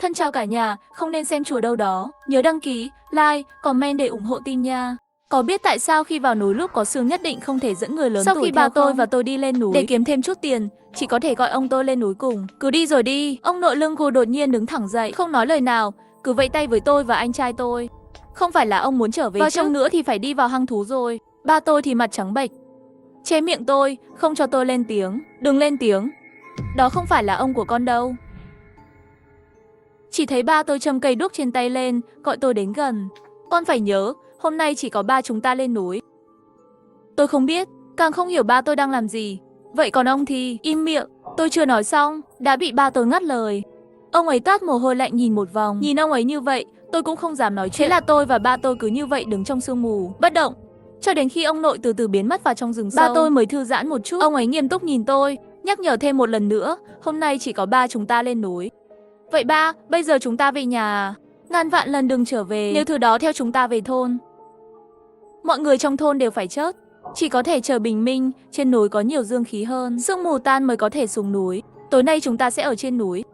Thân chào cả nhà, không nên xem chùa đâu đó. Nhớ đăng ký, like, comment để ủng hộ team nha. Có biết tại sao khi vào núi lúc có sương nhất định không thể dẫn người lớn Sau tuổi khi theo ba tôi không? và tôi đi lên núi Để kiếm thêm chút tiền, chỉ có thể gọi ông tôi lên núi cùng. Cứ đi rồi đi. Ông nội lưng gù đột nhiên đứng thẳng dậy, không nói lời nào, cứ vẫy tay với tôi và anh trai tôi. Không phải là ông muốn trở về Vào chứ? trong Nữa thì phải đi vào hang thú rồi. Ba tôi thì mặt trắng bệch, che miệng tôi, không cho tôi lên tiếng. Đừng lên tiếng. Đó không phải là ông của con đâu. Chỉ thấy ba tôi châm cây đuốc trên tay lên, gọi tôi đến gần. Con phải nhớ, hôm nay chỉ có ba chúng ta lên núi. Tôi không biết, càng không hiểu ba tôi đang làm gì. Vậy còn ông thì im miệng. Tôi chưa nói xong, đã bị ba tôi ngắt lời. Ông ấy toát mồ hôi lạnh nhìn một vòng. Nhìn ông ấy như vậy, tôi cũng không dám nói chuyện. Thế là tôi và ba tôi cứ như vậy đứng trong sương mù, bất động, cho đến khi ông nội từ từ biến mất vào trong rừng sâu. Ba tôi mới thư giãn một chút. Ông ấy nghiêm túc nhìn tôi, nhắc nhở thêm một lần nữa, hôm nay chỉ có ba chúng ta lên núi. Vậy ba, bây giờ chúng ta về nhà à? Ngàn vạn lần đừng trở về, nếu thứ đó theo chúng ta về thôn. Mọi người trong thôn đều phải chết. Chỉ có thể chờ bình minh, trên núi có nhiều dương khí hơn, sương mù tan mới có thể xuống núi. Tối nay chúng ta sẽ ở trên núi,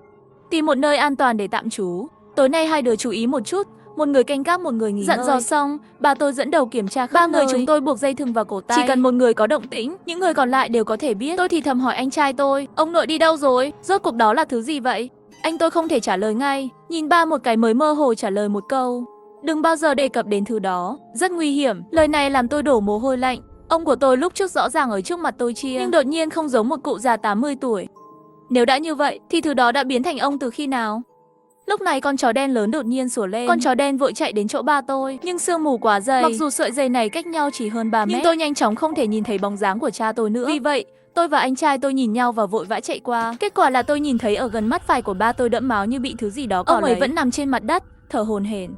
tìm một nơi an toàn để tạm trú. Tối nay hai đứa chú ý một chút, một người canh gác, một người nghỉ ngơi. Dặn dò xong, ba tôi dẫn đầu kiểm tra khắp ba người chúng tôi buộc dây thừng vào cổ tay. Chỉ cần một người có động tĩnh, những người còn lại đều có thể biết. Tôi thì thầm hỏi anh trai tôi, ông nội đi đâu rồi? Rốt cuộc đó là thứ gì vậy? Anh tôi không thể trả lời ngay, nhìn ba một cái mới mơ hồ trả lời một câu. Đừng bao giờ đề cập đến thứ đó, rất nguy hiểm. Lời này làm tôi đổ mồ hôi lạnh. Ông của tôi lúc trước rõ ràng ở trước mặt tôi chia, nhưng đột nhiên không giống một cụ già 80 tuổi. Nếu đã như vậy, thì thứ đó đã biến thành ông từ khi nào? Lúc này con chó đen lớn đột nhiên sủa lên. Con chó đen vội chạy đến chỗ ba tôi, nhưng sương mù quá dày. Mặc dù sợi dây này cách nhau chỉ hơn 3 mét, nhưng tôi nhanh chóng không thể nhìn thấy bóng dáng của cha tôi nữa. Vì vậy, tôi và anh trai tôi nhìn nhau và vội vã chạy qua. Kết quả là tôi nhìn thấy ở gần mắt phải của ba tôi đẫm máu như bị thứ gì đó cỏ lấy. Ông ấy vẫn nằm trên mặt đất, thở hổn hển.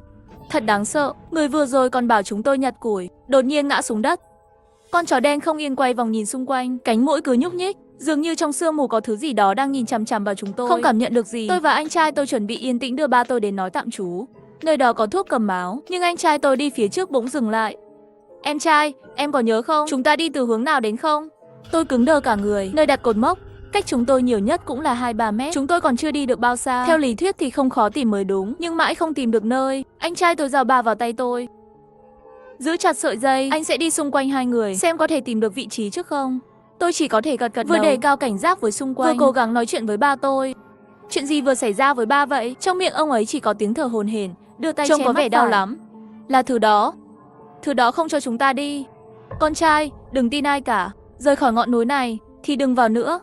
Thật đáng sợ, người vừa rồi còn bảo chúng tôi nhặt củi, đột nhiên ngã xuống đất. Con chó đen không yên quay vòng nhìn xung quanh, cánh mũi cứ nhúc nhích, dường như trong sương mù có thứ gì đó đang nhìn chằm chằm vào chúng tôi. Không cảm nhận được gì. Tôi và anh trai tôi chuẩn bị yên tĩnh đưa ba tôi đến nói tạm trú. Nơi đó có thuốc cầm máu, nhưng anh trai tôi đi phía trước bỗng dừng lại. Em trai, em có nhớ không? Chúng ta đi từ hướng nào đến không? Tôi cứng đờ cả người. Nơi đặt cột mốc, cách chúng tôi nhiều nhất cũng là 2-3 mét. Chúng tôi còn chưa đi được bao xa. Theo lý thuyết thì không khó tìm mới đúng, nhưng mãi không tìm được nơi. Anh trai tôi giào ba vào tay tôi. Giữ chặt sợi dây, anh sẽ đi xung quanh hai người, xem có thể tìm được vị trí trước không. Tôi chỉ có thể gật gật đầu, vừa đề cao cảnh giác với xung quanh, vừa cố gắng nói chuyện với ba tôi. Chuyện gì vừa xảy ra với ba vậy? Trong miệng ông ấy chỉ có tiếng thở hổn hển, đưa tay trông có vẻ đau lắm. Là thứ đó không cho chúng ta đi. Con trai, đừng tin ai cả, rời khỏi ngọn núi này thì đừng vào nữa.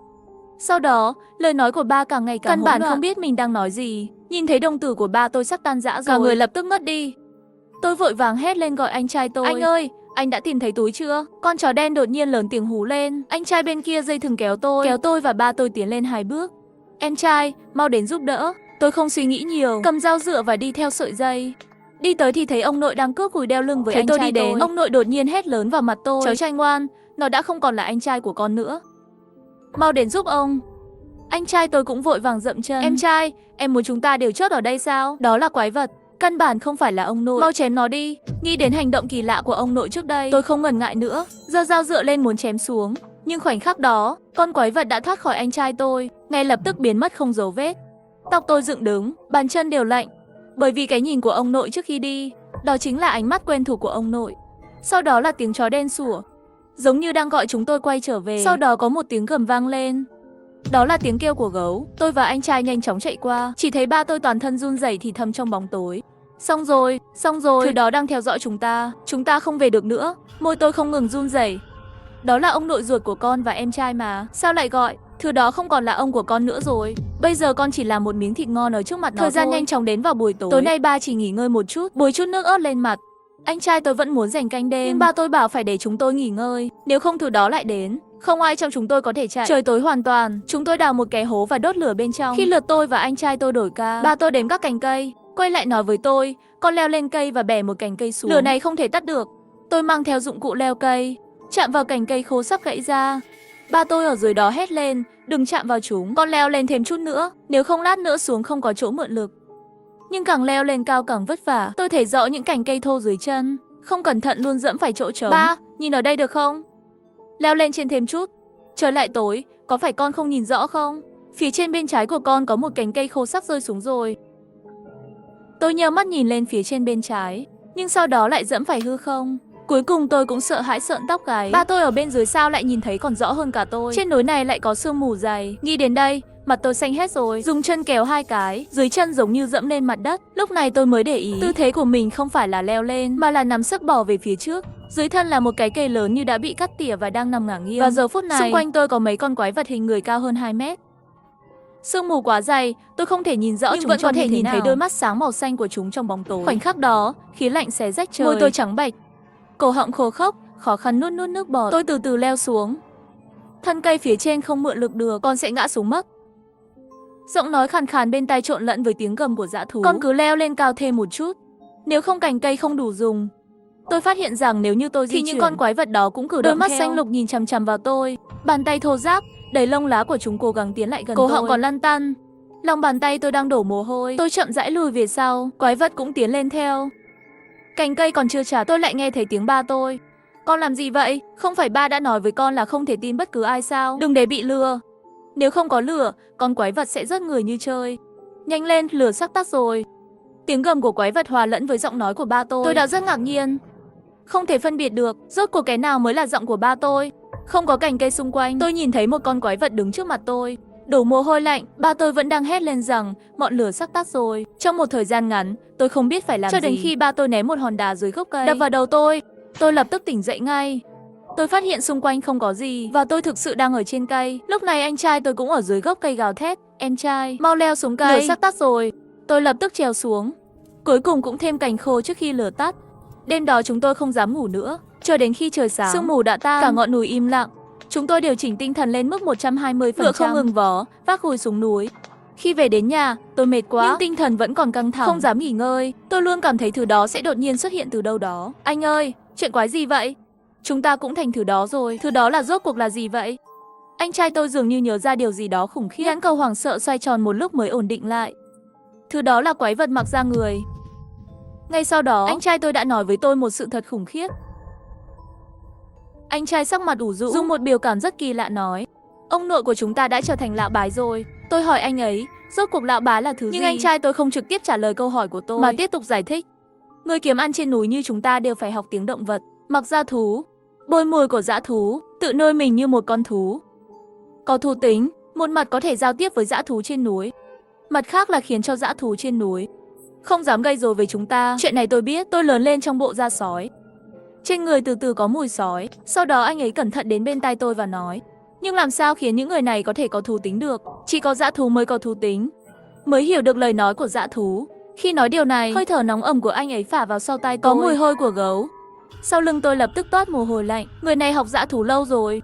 Sau đó, lời nói của ba càng ngày càng căn bản không biết mình đang nói gì. Nhìn thấy đồng tử của ba tôi sắp tan rã rồi, cả người lập tức ngất đi. Tôi vội vàng hét lên gọi anh trai tôi. Anh ơi, anh đã tìm thấy túi chưa? Con chó đen đột nhiên lớn tiếng hú lên. Anh trai bên kia dây thừng kéo tôi và ba tôi tiến lên 2 bước. Em trai, mau đến giúp đỡ. Tôi không suy nghĩ nhiều, cầm dao dựa và đi theo sợi dây. Đi tới thì thấy ông nội đang cướp cùi đeo lưng với anh trai tôi. Đi đến, ông nội đột nhiên hét lớn vào mặt tôi. Cháu trai ngoan, nó đã không còn là anh trai của con nữa. Mau đến giúp ông. Anh trai tôi cũng vội vàng dậm chân. Em trai, em muốn chúng ta đều chốt ở đây sao? Đó là quái vật, căn bản không phải là ông nội. Mau chém nó đi. Nghĩ đến hành động kỳ lạ của ông nội trước đây, tôi không ngần ngại nữa, giơ dao dựa lên muốn chém xuống. Nhưng khoảnh khắc đó, con quái vật đã thoát khỏi anh trai tôi, ngay lập tức biến mất không dấu vết. Tóc tôi dựng đứng, bàn chân đều lạnh, bởi vì cái nhìn của ông nội trước khi đi, đó chính là ánh mắt quen thuộc của ông nội. Sau đó là tiếng chó đen sủa, giống như đang gọi chúng tôi quay trở về. Sau đó có một tiếng gầm vang lên. Đó là tiếng kêu của gấu. Tôi và anh trai nhanh chóng chạy qua, chỉ thấy ba tôi toàn thân run rẩy thì thầm trong bóng tối. Xong rồi, thứ đó đang theo dõi chúng ta không về được nữa. Môi tôi không ngừng run rẩy. Đó là ông nội ruột của con và em trai mà, sao lại gọi? Thứ đó không còn là ông của con nữa rồi. Bây giờ con chỉ là một miếng thịt ngon ở trước mặt nó. Thời gian nhanh chóng đến vào buổi tối. Tối nay ba chỉ nghỉ ngơi một chút, bôi chút nước ớt lên mặt. Anh trai tôi vẫn muốn rảnh canh đêm, nhưng ba tôi bảo phải để chúng tôi nghỉ ngơi, nếu không thứ đó lại đến, không ai trong chúng tôi có thể chạy. Trời tối hoàn toàn, chúng tôi đào một cái hố và đốt lửa bên trong. Khi lượt tôi và anh trai tôi đổi ca, ba tôi đếm các cành cây, quay lại nói với tôi, con leo lên cây và bẻ một cành cây xuống. Lửa này không thể tắt được. Tôi mang theo dụng cụ leo cây, chạm vào cành cây khô sắp gãy ra. Ba tôi ở dưới đó hét lên, đừng chạm vào chúng, con leo lên thêm chút nữa, nếu không lát nữa xuống không có chỗ mượn lực. Nhưng càng leo lên cao càng vất vả, tôi thấy rõ những cành cây thô dưới chân, không cẩn thận luôn dẫm phải chỗ trống. Ba, nhìn ở đây được không? Leo lên trên thêm chút. Trời lại tối, có phải con không nhìn rõ không? Phía trên bên trái của con có một cành cây khô sắp rơi xuống rồi. Tôi nheo mắt nhìn lên phía trên bên trái, nhưng sau đó lại dẫm phải hư không. Cuối cùng tôi cũng sợ hãi sợn tóc gáy. Ba tôi ở bên dưới sao lại nhìn thấy còn rõ hơn cả tôi. Trên núi này lại có sương mù dày. Nghĩ đến đây, mặt tôi xanh hết rồi. Dùng chân kéo 2 cái, dưới chân giống như dẫm lên mặt đất. Lúc này tôi mới để ý, tư thế của mình không phải là leo lên, mà là nắm sức bò về phía trước. Dưới thân là một cái cây lớn như đã bị cắt tỉa và đang nằm ngả nghiêng. Và giờ phút này, xung quanh tôi có mấy con quái vật hình người cao hơn 2 mét. Sương mù quá dày, tôi không thể nhìn rõ nhưng chúng vẫn có thể nhìn thấy đôi mắt sáng màu xanh của chúng trong bóng tối. Khoảnh khắc đó, khí lạnh xé rách trời. Môi tôi trắng bệch, cổ họng khô khốc, khó khăn nuốt nước bọt. Tôi từ từ leo xuống. Thân cây phía trên không mượn lực được, con sẽ ngã xuống mất. Giọng nói khàn khàn bên tai trộn lẫn với tiếng gầm của dã thú. Con cứ leo lên cao thêm một chút. Nếu không cành cây không đủ dùng. Tôi phát hiện rằng nếu như tôi di chuyển thì những con quái vật đó cũng cử động. Đôi mắt xanh lục nhìn chằm chằm vào tôi. Bàn tay thô ráp, đầy lông lá của chúng cố gắng tiến lại gần tôi. Cổ họng còn lăn tăn. Lòng bàn tay tôi đang đổ mồ hôi. Tôi chậm rãi lùi về sau. Quái vật cũng tiến lên theo. Cành cây còn chưa chặt, tôi lại nghe thấy tiếng ba tôi. Con làm gì vậy? Không phải ba đã nói với con là không thể tin bất cứ ai sao? Đừng để bị lừa. Nếu không có lửa, con quái vật sẽ rớt người như chơi. Nhanh lên, lửa sắp tắt rồi. Tiếng gầm của quái vật hòa lẫn với giọng nói của ba tôi. Tôi đã rất ngạc nhiên. Không thể phân biệt được, rốt cuộc cái nào mới là giọng của ba tôi. Không có cành cây xung quanh, tôi nhìn thấy một con quái vật đứng trước mặt tôi. Đổ mồ hôi lạnh, ba tôi vẫn đang hét lên rằng ngọn lửa sắp tắt rồi. Trong một thời gian ngắn, tôi không biết phải làm gì. Cho đến khi ba tôi ném một hòn đá dưới gốc cây, đập vào đầu tôi lập tức tỉnh dậy ngay. Tôi phát hiện xung quanh không có gì và tôi thực sự đang ở trên cây. Lúc này anh trai tôi cũng ở dưới gốc cây gào thét. Em trai, mau leo xuống cây, lửa sắp tắt rồi. Tôi lập tức trèo xuống. Cuối cùng cũng thêm cành khô trước khi lửa tắt. Đêm đó chúng tôi không dám ngủ nữa. Chờ đến khi trời sáng, sương mù đã tan, cả ngọn núi im lặng. Chúng tôi điều chỉnh tinh thần lên mức 120%. Ngựa không ngừng vó, vác hùi xuống núi. Khi về đến nhà, tôi mệt quá, nhưng tinh thần vẫn còn căng thẳng, không dám nghỉ ngơi. Tôi luôn cảm thấy thứ đó sẽ đột nhiên xuất hiện từ đâu đó. Anh ơi, chuyện quái gì vậy? Chúng ta cũng thành thứ đó rồi. Thứ đó là rốt cuộc là gì vậy? Anh trai tôi dường như nhớ ra điều gì đó khủng khiếp. Nhãn cầu hoảng sợ xoay tròn một lúc mới ổn định lại. Thứ đó là quái vật mặc da người. Ngay sau đó, anh trai tôi đã nói với tôi một sự thật khủng khiếp. Anh trai sắc mặt ủ rũ, dùng một biểu cảm rất kỳ lạ nói: ông nội của chúng ta đã trở thành lão bái rồi. Tôi hỏi anh ấy, rốt cuộc lão bái là thứ gì? Nhưng anh trai tôi không trực tiếp trả lời câu hỏi của tôi, mà tiếp tục giải thích. Người kiếm ăn trên núi như chúng ta đều phải học tiếng động vật, mặc da thú, bôi mồi của dã thú, tự nuôi mình như một con thú. Có thú tính, một mặt có thể giao tiếp với dã thú trên núi, mặt khác là khiến cho dã thú trên núi không dám gây rối với chúng ta. Chuyện này tôi biết, tôi lớn lên trong bộ da sói. Trên người từ từ có mùi sói. Sau đó anh ấy cẩn thận đến bên tai tôi và nói: nhưng làm sao khiến những người này có thể có thú tính được? Chỉ có dã thú mới có thú tính. Mới hiểu được lời nói của dã thú. Khi nói điều này, hơi thở nóng ẩm của anh ấy phả vào sau tai tôi. Có mùi hôi của gấu. Sau lưng tôi lập tức toát mồ hôi lạnh. Người này học dã thú lâu rồi,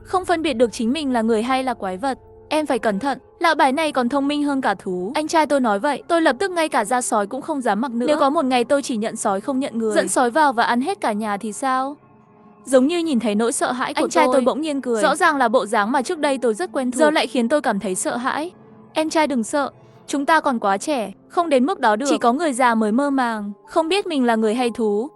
không phân biệt được chính mình là người hay là quái vật. Em phải cẩn thận, lão bái này còn thông minh hơn cả thú. Anh trai tôi nói vậy, tôi lập tức ngay cả da sói cũng không dám mặc nữa. Nếu có một ngày tôi chỉ nhận sói không nhận người, dẫn sói vào và ăn hết cả nhà thì sao? Giống như nhìn thấy nỗi sợ hãi của anh trai tôi bỗng nhiên cười. Rõ ràng là bộ dáng mà trước đây tôi rất quen thuộc, giờ lại khiến tôi cảm thấy sợ hãi. Em trai đừng sợ, chúng ta còn quá trẻ, không đến mức đó được. Chỉ có người già mới mơ màng, không biết mình là người hay thú.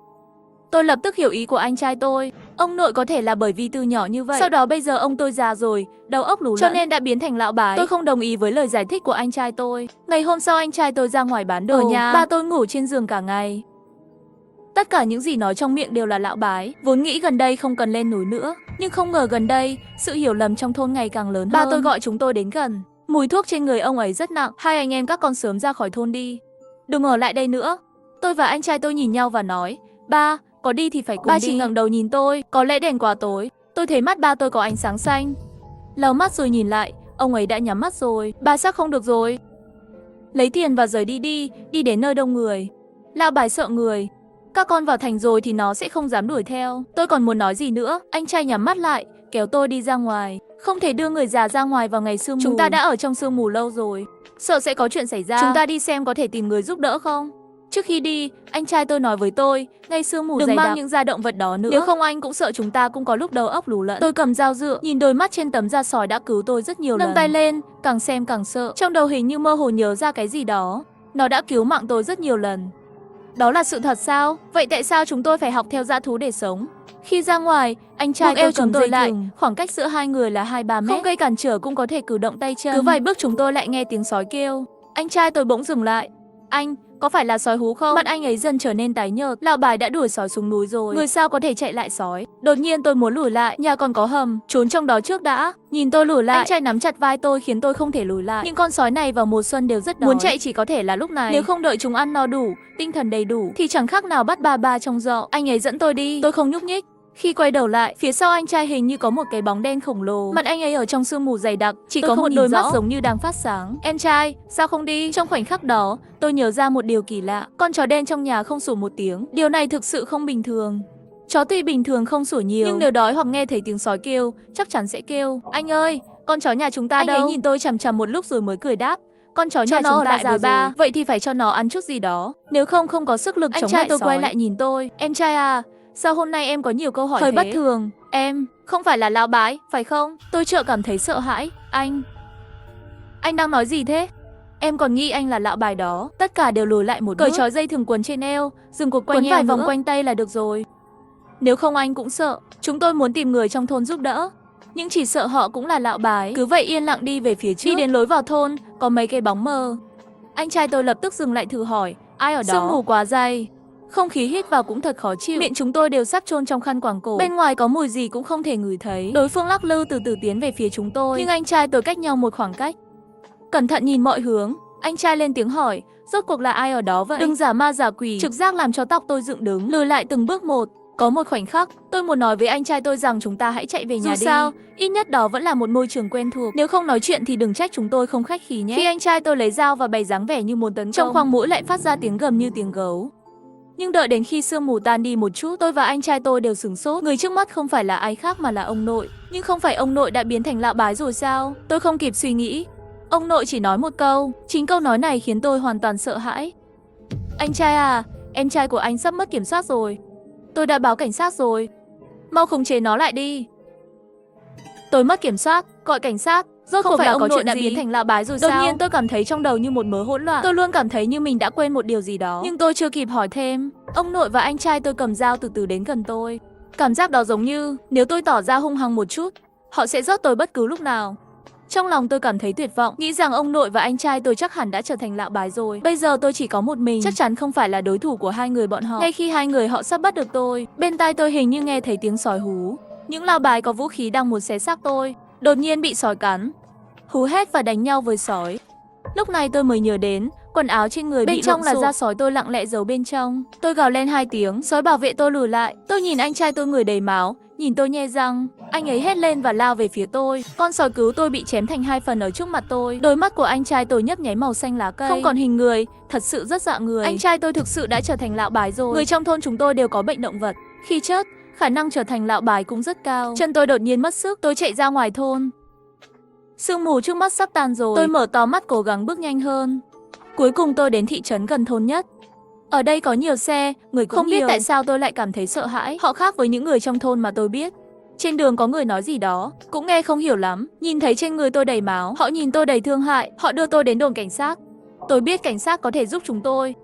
Tôi lập tức hiểu ý của anh trai tôi. Ông nội có thể là bởi vì từ nhỏ như vậy, sau đó bây giờ ông tôi già rồi, đầu óc lú lẫn, cho nên đã biến thành lão bái. Tôi không đồng ý với lời giải thích của anh trai tôi. Ngày hôm sau anh trai tôi ra ngoài bán đồ. Ở nhà, ba tôi ngủ trên giường cả ngày. Tất cả những gì nói trong miệng đều là lão bái. Vốn nghĩ gần đây không cần lên núi nữa, nhưng không ngờ gần đây, sự hiểu lầm trong thôn ngày càng lớn hơn. Ba tôi gọi chúng tôi đến gần. Mùi thuốc trên người ông ấy rất nặng. Hai anh em các con sớm ra khỏi thôn đi, đừng ở lại đây nữa. Tôi và anh trai tôi nhìn nhau và nói: ba, có đi thì phải cùng đi. Ba chỉ ngẩng đầu nhìn tôi, có lẽ đèn quá tối. Tôi thấy mắt ba tôi có ánh sáng xanh. Lau mắt rồi nhìn lại, ông ấy đã nhắm mắt rồi. Ba chắc không được rồi. Lấy tiền và rời đi đến nơi đông người. Lão bái sợ người. Các con vào thành rồi thì nó sẽ không dám đuổi theo. Tôi còn muốn nói gì nữa, anh trai nhắm mắt lại, kéo tôi đi ra ngoài. Không thể đưa người già ra ngoài vào ngày sương mù. Chúng ta đã ở trong sương mù lâu rồi, sợ sẽ có chuyện xảy ra. Chúng ta đi xem có thể tìm người giúp đỡ không? Trước khi đi, anh trai tôi nói với tôi, ngay sương mù đừng mang những da động vật đó nữa. Nếu không anh cũng sợ chúng ta cũng có lúc đầu óc lú lẫn. Tôi cầm dao dựa, nhìn đôi mắt trên tấm da sói đã cứu tôi rất nhiều lần. Nâng tay lên, càng xem càng sợ. Trong đầu hình như mơ hồ nhớ ra cái gì đó. Nó đã cứu mạng tôi rất nhiều lần. Đó là sự thật sao? Vậy tại sao chúng tôi phải học theo dã thú để sống? Khi ra ngoài, anh trai tôi cầm tôi lại, khoảng cách giữa hai người là 2-3 mét. Không gây cản trở cũng có thể cử động tay chân. Cứ vài bước chúng tôi lại nghe tiếng sói kêu. Anh trai tôi bỗng dừng lại. Anh, có phải là sói hú không? Mặt anh ấy dần trở nên tái nhợt. Lão bài đã đuổi sói xuống núi rồi. Người sao có thể chạy lại sói? Đột nhiên tôi muốn lùi lại, nhà còn có hầm, trốn trong đó trước đã. Nhìn tôi lùi lại, anh trai nắm chặt vai tôi khiến tôi không thể lùi lại. Những con sói này vào mùa xuân đều rất đói. Muốn chạy chỉ có thể là lúc này. Nếu không đợi chúng ăn no đủ, tinh thần đầy đủ thì chẳng khác nào bắt ba trong giọ. Anh ấy dẫn tôi đi, tôi không nhúc nhích. Khi quay đầu lại, phía sau anh trai hình như có một cái bóng đen khổng lồ. Mặt anh ấy ở trong sương mù dày đặc, chỉ có một đôi mắt giống như đang phát sáng. Em trai, sao không đi? Trong khoảnh khắc đó, tôi nhớ ra một điều kỳ lạ. Con chó đen trong nhà không sủa một tiếng. Điều này thực sự không bình thường. Chó tuy bình thường không sủa nhiều, nhưng nếu đói hoặc nghe thấy tiếng sói kêu, chắc chắn sẽ kêu. Anh ơi, con chó nhà chúng ta đâu? Anh ấy nhìn tôi chằm chằm một lúc rồi mới cười đáp. Con chó nhà chúng ta già ba, vậy thì phải cho nó ăn chút gì đó. Nếu không có sức lực chống lại tôi sói. Quay lại nhìn tôi. Em trai à, sao hôm nay em có nhiều câu hỏi thế? Hơi bất thường. Em, không phải là lão bái, phải không? Tôi chợt cảm thấy sợ hãi. Anh đang nói gì thế? Em còn nghĩ anh là lão bài đó. Tất cả đều lùi lại một bước. Cởi trói dây thừng quấn trên eo, dừng cuộc quanh vài vòng quanh tay là được rồi. Nếu không anh cũng sợ. Chúng tôi muốn tìm người trong thôn giúp đỡ, nhưng chỉ sợ họ cũng là lão bái. Cứ vậy yên lặng đi về phía trước. Đi đến lối vào thôn, có mấy cái bóng mờ. Anh trai tôi lập tức dừng lại thử hỏi, ai ở đó? Sương mù quá dày, không khí hít vào cũng thật khó chịu. Miệng chúng tôi đều sắp chôn trong khăn quàng cổ. Bên ngoài có mùi gì cũng không thể ngửi thấy. Đối phương lắc lư từ từ tiến về phía chúng tôi, nhưng anh trai tôi cách nhau một khoảng cách. Cẩn thận nhìn mọi hướng, anh trai lên tiếng hỏi, rốt cuộc là ai ở đó vậy? Đừng giả ma giả quỷ. Trực giác làm cho tóc tôi dựng đứng, lùi lại từng bước một. Có một khoảnh khắc, tôi muốn nói với anh trai tôi rằng chúng ta hãy chạy về nhà đi. Dù sao, ít nhất đó vẫn là một môi trường quen thuộc. Nếu không nói chuyện thì đừng trách chúng tôi không khách khí nhé. Khi anh trai tôi lấy dao và bày dáng vẻ như muốn tấn công, trong khoang mũi lại phát ra tiếng gầm như tiếng gấu. Nhưng đợi đến khi sương mù tan đi một chút, tôi và anh trai tôi đều sửng sốt. Người trước mắt không phải là ai khác mà là ông nội. Nhưng không phải ông nội đã biến thành lão bái rồi sao? Tôi không kịp suy nghĩ. Ông nội chỉ nói một câu. Chính câu nói này khiến tôi hoàn toàn sợ hãi. Anh trai à, em trai của anh sắp mất kiểm soát rồi. Tôi đã báo cảnh sát rồi. Mau khống chế nó lại đi. Tôi mất kiểm soát, gọi cảnh sát. Rốt cuộc là có chuyện đã biến thành lão bái rồi sao? Đột nhiên tôi cảm thấy trong đầu như một mớ hỗn loạn. Tôi luôn cảm thấy như mình đã quên một điều gì đó. Nhưng tôi chưa kịp hỏi thêm. Ông nội và anh trai tôi cầm dao từ từ đến gần tôi. Cảm giác đó giống như nếu tôi tỏ ra hung hăng một chút, họ sẽ giết tôi bất cứ lúc nào. Trong lòng tôi cảm thấy tuyệt vọng, nghĩ rằng ông nội và anh trai tôi chắc hẳn đã trở thành lão bái rồi. Bây giờ tôi chỉ có một mình, chắc chắn không phải là đối thủ của hai người bọn họ. Ngay khi hai người họ sắp bắt được tôi, bên tai tôi hình như nghe thấy tiếng sói hú. Những lão bái có vũ khí đang muốn xé xác tôi, đột nhiên bị sói cắn, hú hét và đánh nhau với sói. Lúc này tôi mới nhớ đến, quần áo trên người bên trong là da sói tôi lặng lẽ giấu bên trong. Tôi gào lên 2 tiếng, sói bảo vệ tôi lùi lại. Tôi nhìn anh trai tôi người đầy máu, nhìn tôi nhe răng. Anh ấy hét lên và lao về phía tôi. Con sói cứu tôi bị chém thành 2 phần ở trước mặt tôi. Đôi mắt của anh trai tôi nhấp nháy màu xanh lá cây, không còn hình người, thật sự rất dọa người. Anh trai tôi thực sự đã trở thành lão bái rồi. Người trong thôn chúng tôi đều có bệnh động vật. Khi chết, khả năng trở thành lão bái cũng rất cao. Chân tôi đột nhiên mất sức, tôi chạy ra ngoài thôn. Sương mù trước mắt sắp tan rồi. Tôi mở to mắt cố gắng bước nhanh hơn. Cuối cùng tôi đến thị trấn gần thôn nhất. Ở đây có nhiều xe, người cũng không biết tại sao tôi lại cảm thấy sợ hãi. Họ khác với những người trong thôn mà tôi biết. Trên đường có người nói gì đó, cũng nghe không hiểu lắm. Nhìn thấy trên người tôi đầy máu, họ nhìn tôi đầy thương hại. Họ đưa tôi đến đồn cảnh sát. Tôi biết cảnh sát có thể giúp chúng tôi.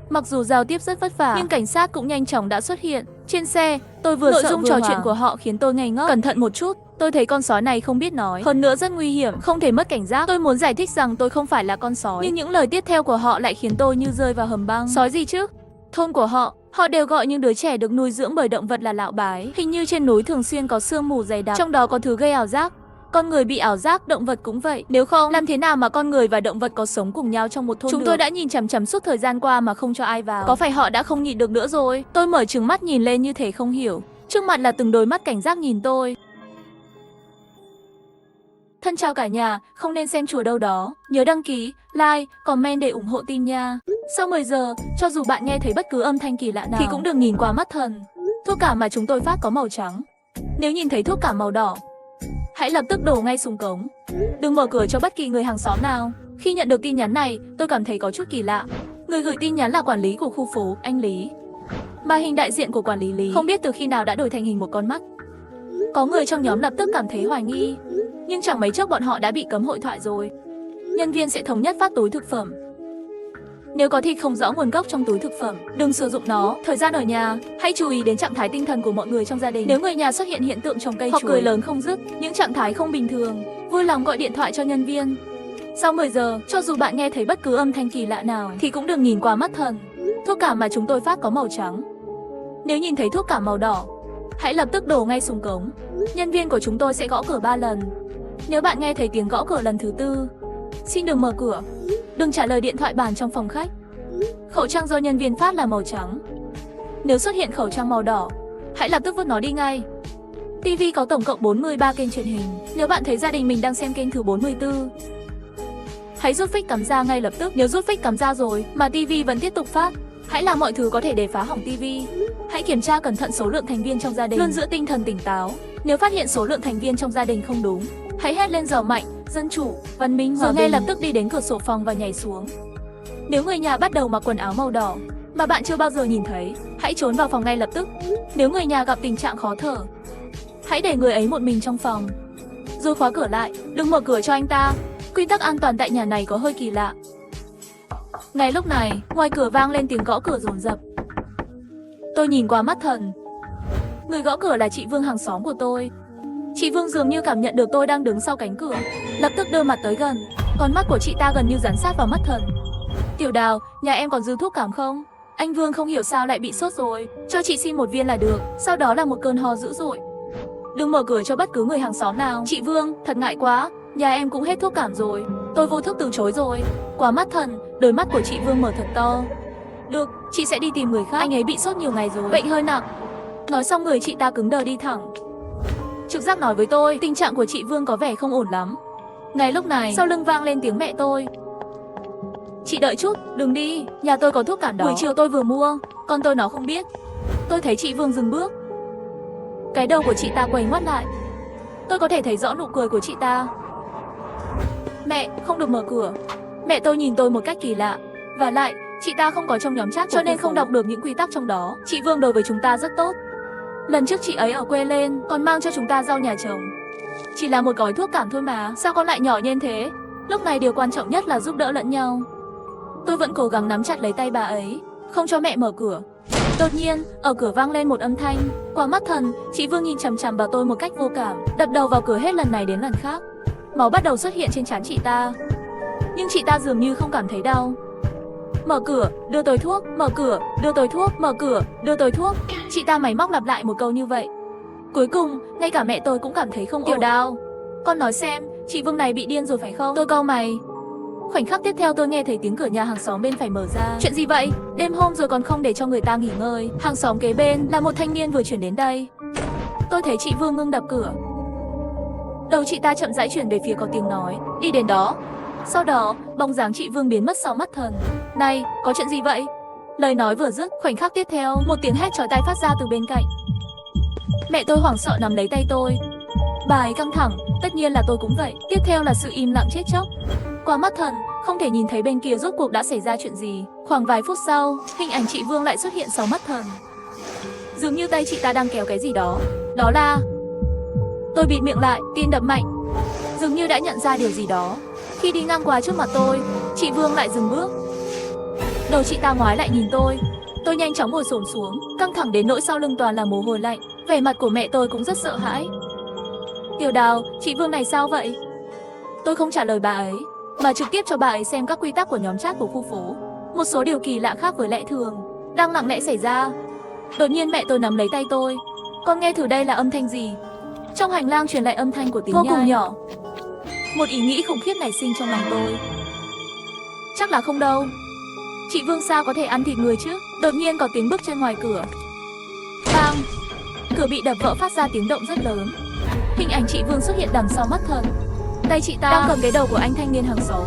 Mặc dù giao tiếp rất vất vả, nhưng cảnh sát cũng nhanh chóng đã xuất hiện. Trên xe, tôi vừa sợ vừa trò chuyện của họ khiến tôi ngây ngốc. Cẩn thận một chút, tôi thấy con sói này không biết nói, hơn nữa rất nguy hiểm, không thể mất cảnh giác. Tôi muốn giải thích rằng tôi không phải là con sói, nhưng những lời tiếp theo của họ lại khiến tôi như rơi vào hầm băng. Sói gì chứ? Thôn của họ đều gọi những đứa trẻ được nuôi dưỡng bởi động vật là lão bái. Hình như trên núi thường xuyên có sương mù dày đặc, trong đó có thứ gây ảo giác. Con người bị ảo giác, động vật cũng vậy. Nếu không, làm thế nào mà con người và động vật có sống cùng nhau trong một thôn được? Chúng tôi đã nhìn chằm chằm suốt thời gian qua mà không cho ai vào. Có phải họ đã không nhịn được nữa rồi? Tôi mở trừng mắt nhìn lên như thể không hiểu. Trước mặt là từng đôi mắt cảnh giác nhìn tôi. Thân chào cả nhà, không nên xem chùa đâu đó. Nhớ đăng ký, like, comment để ủng hộ team nha. Sau 10 giờ, cho dù bạn nghe thấy bất cứ âm thanh kỳ lạ nào thì cũng đừng nhìn qua mắt thần. Thuốc cảm mà chúng tôi phát có màu trắng. Nếu nhìn thấy thuốc cảm màu đỏ, hãy lập tức đổ ngay xuống cống. Đừng mở cửa cho bất kỳ người hàng xóm nào. Khi nhận được tin nhắn này, tôi cảm thấy có chút kỳ lạ. Người gửi tin nhắn là quản lý của khu phố, anh Lý. Mà hình đại diện của quản lý Lý không biết từ khi nào đã đổi thành hình một con mắt. Có người trong nhóm lập tức cảm thấy hoài nghi. Nhưng chẳng mấy chốc bọn họ đã bị cấm hội thoại rồi. Nhân viên sẽ thống nhất phát túi thực phẩm. Nếu có thịt không rõ nguồn gốc trong túi thực phẩm, đừng sử dụng nó. Thời gian ở nhà, hãy chú ý đến trạng thái tinh thần của mọi người trong gia đình. Nếu người nhà xuất hiện hiện tượng trồng cây chuối, hoặc cười lớn không dứt, những trạng thái không bình thường, vui lòng gọi điện thoại cho nhân viên. Sau 10 giờ, cho dù bạn nghe thấy bất cứ âm thanh kỳ lạ nào thì cũng đừng nhìn qua mắt thần. Thuốc cảm mà chúng tôi phát có màu trắng. Nếu nhìn thấy thuốc cảm màu đỏ, hãy lập tức đổ ngay xuống cống. Nhân viên của chúng tôi sẽ gõ cửa 3 lần. Nếu bạn nghe thấy tiếng gõ cửa lần thứ 4, xin đừng mở cửa. Đừng trả lời điện thoại bàn trong phòng khách. Khẩu trang do nhân viên phát là màu trắng. Nếu xuất hiện khẩu trang màu đỏ, hãy lập tức vứt nó đi ngay. TV có tổng cộng 43 kênh truyền hình. Nếu bạn thấy gia đình mình đang xem kênh thứ 44, hãy rút phích cắm ra ngay lập tức. Nếu rút phích cắm ra rồi mà TV vẫn tiếp tục phát, hãy làm mọi thứ có thể để phá hỏng TV. Hãy kiểm tra cẩn thận số lượng thành viên trong gia đình. Luôn giữ tinh thần tỉnh táo. Nếu phát hiện số lượng thành viên trong gia đình không đúng, hãy hét lên giàu mạnh, dân chủ, văn minh, rồi ngay lập tức đi đến cửa sổ phòng và nhảy xuống. Nếu người nhà bắt đầu mặc quần áo màu đỏ mà bạn chưa bao giờ nhìn thấy, hãy trốn vào phòng ngay lập tức. Nếu người nhà gặp tình trạng khó thở, hãy để người ấy một mình trong phòng, rồi khóa cửa lại, đừng mở cửa cho anh ta. Quy tắc an toàn tại nhà này có hơi kỳ lạ. Ngay lúc này, ngoài cửa vang lên tiếng gõ cửa dồn dập. Tôi nhìn qua mắt thần. Người gõ cửa là chị Vương, hàng xóm của tôi. Chị Vương dường như cảm nhận được tôi đang đứng sau cánh cửa, lập tức đưa mặt tới gần. Con mắt của chị ta gần như dán sát vào mắt thần. Tiểu Đào, nhà em còn dư thuốc cảm không? Anh Vương không hiểu sao lại bị sốt rồi, cho chị xin một viên là được. Sau đó là một cơn ho dữ dội. Đừng mở cửa cho bất cứ người hàng xóm nào. Chị Vương, thật ngại quá, nhà em cũng hết thuốc cảm rồi. Tôi vô thức từ chối rồi. Qua mắt thần, đôi mắt của chị Vương mở thật to. Được, chị sẽ đi tìm người khác. Anh ấy bị sốt nhiều ngày rồi, bệnh hơi nặng. Nói xong người chị ta cứng đờ đi thẳng. Trực giác nói với tôi, tình trạng của chị Vương có vẻ không ổn lắm. Ngay lúc này, sau lưng vang lên tiếng mẹ tôi. Chị đợi chút, đừng đi, nhà tôi có thuốc cảm đó. Buổi chiều tôi vừa mua, con tôi nó không biết. Tôi thấy chị Vương dừng bước. Cái đầu của chị ta quay ngoắt lại. Tôi có thể thấy rõ nụ cười của chị ta. Mẹ, không được mở cửa. Mẹ tôi nhìn tôi một cách kỳ lạ. Và lại, chị ta không có trong nhóm chat cho nên không đọc được những quy tắc trong đó. Chị Vương đối với chúng ta rất tốt. Lần trước chị ấy ở quê lên, còn mang cho chúng ta rau nhà trồng. Chỉ là một gói thuốc cảm thôi mà, sao con lại nhỏ nhen thế? Lúc này điều quan trọng nhất là giúp đỡ lẫn nhau. Tôi vẫn cố gắng nắm chặt lấy tay bà ấy, không cho mẹ mở cửa. Đột nhiên, ở cửa vang lên một âm thanh. Qua mắt thần, chị Vương nhìn chằm chằm vào tôi một cách vô cảm, đập đầu vào cửa hết lần này đến lần khác. Máu bắt đầu xuất hiện trên trán chị ta, nhưng chị ta dường như không cảm thấy đau. Mở cửa, đưa tôi thuốc, mở cửa, đưa tôi thuốc, mở cửa, đưa tôi thuốc. Chị ta máy móc lặp lại một câu như vậy. Cuối cùng, ngay cả mẹ tôi cũng cảm thấy không ổn. Tiểu Đào, con nói xem, chị Vương này bị điên rồi phải không? Tôi cau mày. Khoảnh khắc tiếp theo tôi nghe thấy tiếng cửa nhà hàng xóm bên phải mở ra. Chuyện gì vậy? Đêm hôm rồi còn không để cho người ta nghỉ ngơi. Hàng xóm kế bên là một thanh niên vừa chuyển đến đây. Tôi thấy chị Vương ngưng đập cửa. Đầu chị ta chậm rãi chuyển về phía có tiếng nói, đi đến đó. Sau đó, bóng dáng chị Vương biến mất sau mắt thần. Này, có chuyện gì vậy? Lời nói vừa dứt, khoảnh khắc tiếp theo, một tiếng hét chói tai phát ra từ bên cạnh. Mẹ tôi hoảng sợ nắm lấy tay tôi. Bà ấy căng thẳng, tất nhiên là tôi cũng vậy. Tiếp theo là sự im lặng chết chóc. Qua mắt thần, không thể nhìn thấy bên kia rốt cuộc đã xảy ra chuyện gì. Khoảng vài phút sau, hình ảnh chị Vương lại xuất hiện sau mắt thần. Dường như tay chị ta đang kéo cái gì đó. Đó là... Tôi bịt miệng lại, tim đập mạnh. Dường như đã nhận ra điều gì đó. Khi đi ngang qua trước mặt tôi, chị Vương lại dừng bước. Đầu chị ta ngoái lại nhìn tôi. Tôi nhanh chóng ngồi xổm xuống, căng thẳng đến nỗi sau lưng toàn là mồ hôi lạnh. Vẻ mặt của mẹ tôi cũng rất sợ hãi. Tiểu Đào, chị Vương này sao vậy? Tôi không trả lời bà ấy, mà trực tiếp cho bà ấy xem các quy tắc của nhóm chat của khu phố. Một số điều kỳ lạ khác với lẽ thường đang lặng lẽ xảy ra. Đột nhiên mẹ tôi nắm lấy tay tôi. Con nghe thử đây là âm thanh gì? Trong hành lang truyền lại âm thanh của tiếng vô cùng nhỏ. Một ý nghĩ khủng khiếp nảy sinh trong lòng tôi. Chắc là không đâu. Chị Vương sao có thể ăn thịt người chứ? Đột nhiên có tiếng bước chân ngoài cửa. Bang! Cửa bị đập vỡ phát ra tiếng động rất lớn. Hình ảnh chị Vương xuất hiện đằng sau mắt thần. Tay chị ta đang cầm cái đầu của anh thanh niên hàng xóm,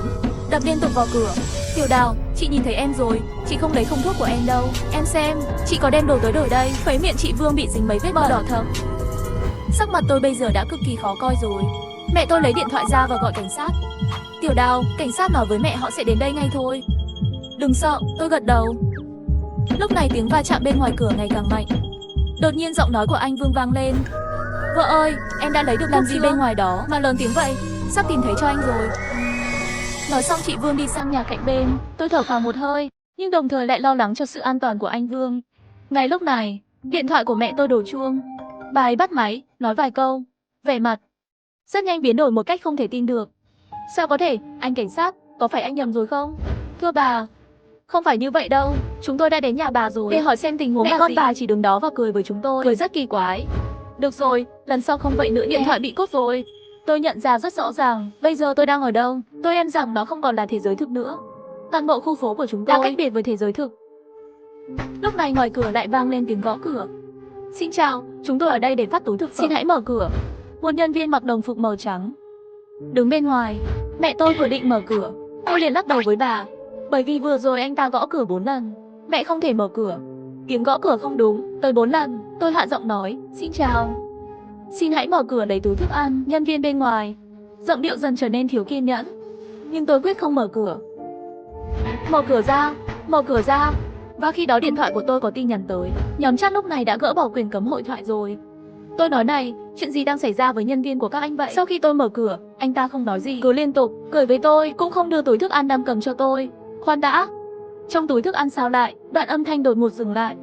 đập liên tục vào cửa. Tiểu Đào, chị nhìn thấy em rồi, chị không lấy không thuốc của em đâu. Em xem, chị có đem đồ tới đổi đây. Khóe miệng chị Vương bị dính mấy vết bơ đỏ thẫm. Sắc mặt tôi bây giờ đã cực kỳ khó coi rồi. Mẹ tôi lấy điện thoại ra và gọi cảnh sát. Tiểu Đào, cảnh sát nói với mẹ họ sẽ đến đây ngay thôi. Đừng sợ, tôi gật đầu. Lúc này tiếng va chạm bên ngoài cửa ngày càng mạnh. Đột nhiên giọng nói của anh Vương vang lên. Vợ ơi, em đã lấy được làm gì bên ngoài đó mà lớn tiếng vậy? Sắp tìm thấy cho anh rồi. Nói xong chị Vương đi sang nhà cạnh bên. Tôi thở phào một hơi, nhưng đồng thời lại lo lắng cho sự an toàn của anh Vương. Ngay lúc này, điện thoại của mẹ tôi đổ chuông. Bà ấy bắt máy, nói vài câu. Vẻ mặt rất nhanh biến đổi một cách không thể tin được. Sao có thể, anh cảnh sát, có phải anh nhầm rồi không? Thưa bà, không phải như vậy đâu, chúng tôi đã đến nhà bà rồi để hỏi xem tình huống là gì. Con bà chỉ đứng đó và cười với chúng tôi, cười rất kỳ quái. Được rồi, lần sau không vậy nữa nhé. Điện thoại bị cốt rồi. Tôi nhận ra rất rõ ràng, bây giờ tôi đang ở đâu. Tôi em rằng nó không còn là thế giới thực nữa. Toàn bộ khu phố của chúng tôi đã cách biệt với thế giới thực. Lúc này ngoài cửa lại vang lên tiếng gõ cửa. Xin chào, chúng tôi ở đây để phát túi thực phẩm. Xin hãy mở cửa. Một nhân viên mặc đồng phục màu trắng đứng bên ngoài. Mẹ tôi vừa định mở cửa, tôi liền lắc đầu với bà, bởi vì vừa rồi anh ta gõ cửa 4 lần. Mẹ không thể mở cửa. Tiếng gõ cửa không đúng, tới 4 lần. Tôi hạ giọng nói, xin chào. Xin hãy mở cửa lấy túi thức ăn. Nhân viên bên ngoài giọng điệu dần trở nên thiếu kiên nhẫn, nhưng tôi quyết không mở cửa. Mở cửa ra, mở cửa ra. Và khi đó điện thoại của tôi có tin nhắn tới. Nhóm chat lúc này đã gỡ bỏ quyền cấm hội thoại rồi. Tôi nói này, chuyện gì đang xảy ra với nhân viên của các anh vậy? Sau khi tôi mở cửa, anh ta không nói gì, cứ liên tục cười với tôi, cũng không đưa túi thức ăn đang cầm cho tôi. Khoan đã, trong túi thức ăn sao lại? Đoạn âm thanh đột ngột dừng lại.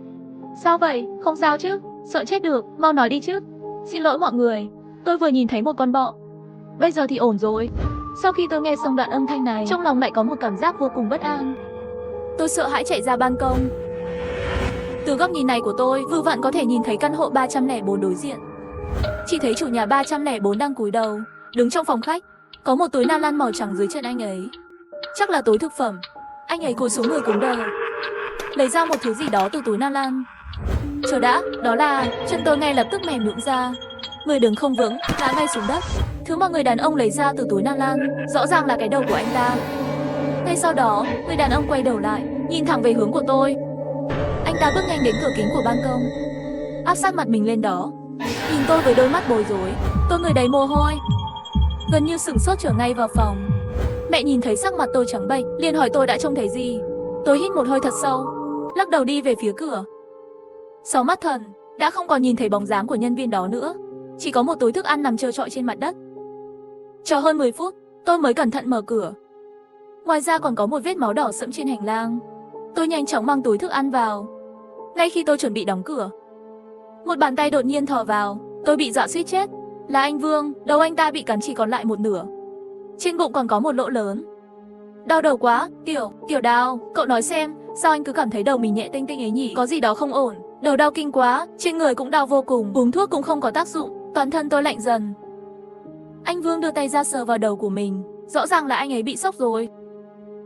Sao vậy? Không sao chứ? Sợ chết được, mau nói đi chứ. Xin lỗi mọi người, tôi vừa nhìn thấy một con bọ. Bây giờ thì ổn rồi. Sau khi tôi nghe xong đoạn âm thanh này, trong lòng lại có một cảm giác vô cùng bất an. Tôi sợ hãi chạy ra ban công. Từ góc nhìn này của tôi, vừa vặn có thể nhìn thấy căn hộ 304 đối diện. Chỉ thấy chủ nhà 304 đang cúi đầu, đứng trong phòng khách. Có một túi na lan màu trắng dưới chân anh ấy. Chắc là túi thực phẩm. Anh ấy cúi xuống người cứng đờ, lấy ra một thứ gì đó từ túi na lan. Chờ đã, đó là... Chân tôi ngay lập tức mềm nhũn ra. Người đứng không vững, ngã ngay xuống đất. Thứ mà người đàn ông lấy ra từ túi na lan rõ ràng là cái đầu của anh ta. Ngay sau đó, người đàn ông quay đầu lại, nhìn thẳng về hướng của tôi. Anh ta bước nhanh đến cửa kính của ban công, áp sát mặt mình lên đó, nhìn tôi với đôi mắt bối rối. Tôi người đầy mồ hôi, gần như sửng sốt trở ngay vào phòng. Mẹ nhìn thấy sắc mặt tôi trắng bệch, liền hỏi tôi đã trông thấy gì. Tôi hít một hơi thật sâu, lắc đầu đi về phía cửa. Sáu mắt thần, đã không còn nhìn thấy bóng dáng của nhân viên đó nữa. Chỉ có một túi thức ăn nằm trơ trọi trên mặt đất. Chờ hơn 10 phút, tôi mới cẩn thận mở cửa. Ngoài ra còn có một vết máu đỏ sẫm trên hành lang. Tôi nhanh chóng mang túi thức ăn vào. Ngay khi tôi chuẩn bị đóng cửa, một bàn tay đột nhiên thò vào. Tôi bị dọa suýt chết. Là anh Vương, đầu anh ta bị cắn chỉ còn lại một nửa. Trên bụng còn có một lỗ lớn. Đau đầu quá, Tiểu Đào, cậu nói xem, sao anh cứ cảm thấy đầu mình nhẹ tênh tênh ấy nhỉ? Có gì đó không ổn. Đầu đau kinh quá, trên người cũng đau vô cùng, uống thuốc cũng không có tác dụng, toàn thân tôi lạnh dần. Anh Vương đưa tay ra sờ vào đầu của mình, rõ ràng là anh ấy bị sốc rồi.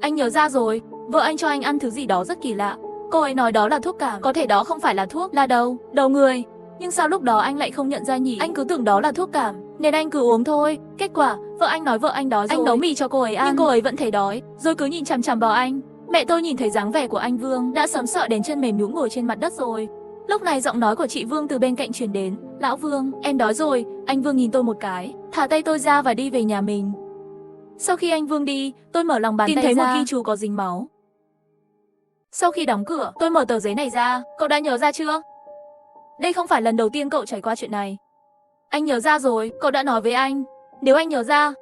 Anh nhớ ra rồi, vợ anh cho anh ăn thứ gì đó rất kỳ lạ. Cô ấy nói đó là thuốc cảm, có thể đó không phải là thuốc, là đầu người. Nhưng sao lúc đó anh lại không nhận ra nhỉ? Anh cứ tưởng đó là thuốc cảm, nên anh cứ uống thôi. Kết quả, vợ anh nói vợ anh đói rồi. Anh nấu mì cho cô ấy ăn, nhưng cô ấy vẫn thấy đói, rồi cứ nhìn chằm chằm vào anh. Mẹ tôi nhìn thấy dáng vẻ của anh Vương, đã sớm sợ đến chân mềm nhũn ngồi trên mặt đất rồi. Lúc này giọng nói của chị Vương từ bên cạnh truyền đến. Lão Vương, em đói rồi. Anh Vương nhìn tôi một cái, thả tay tôi ra và đi về nhà mình. Sau khi anh Vương đi, tôi mở lòng bàn tay ra, tìm thấy một ghi chú có dính máu. Sau khi đóng cửa, tôi mở tờ giấy này ra. Cậu đã nhớ ra chưa? Đây không phải lần đầu tiên cậu trải qua chuyện này. Anh nhớ ra rồi, cậu đã nói với anh. Nếu anh nhớ ra,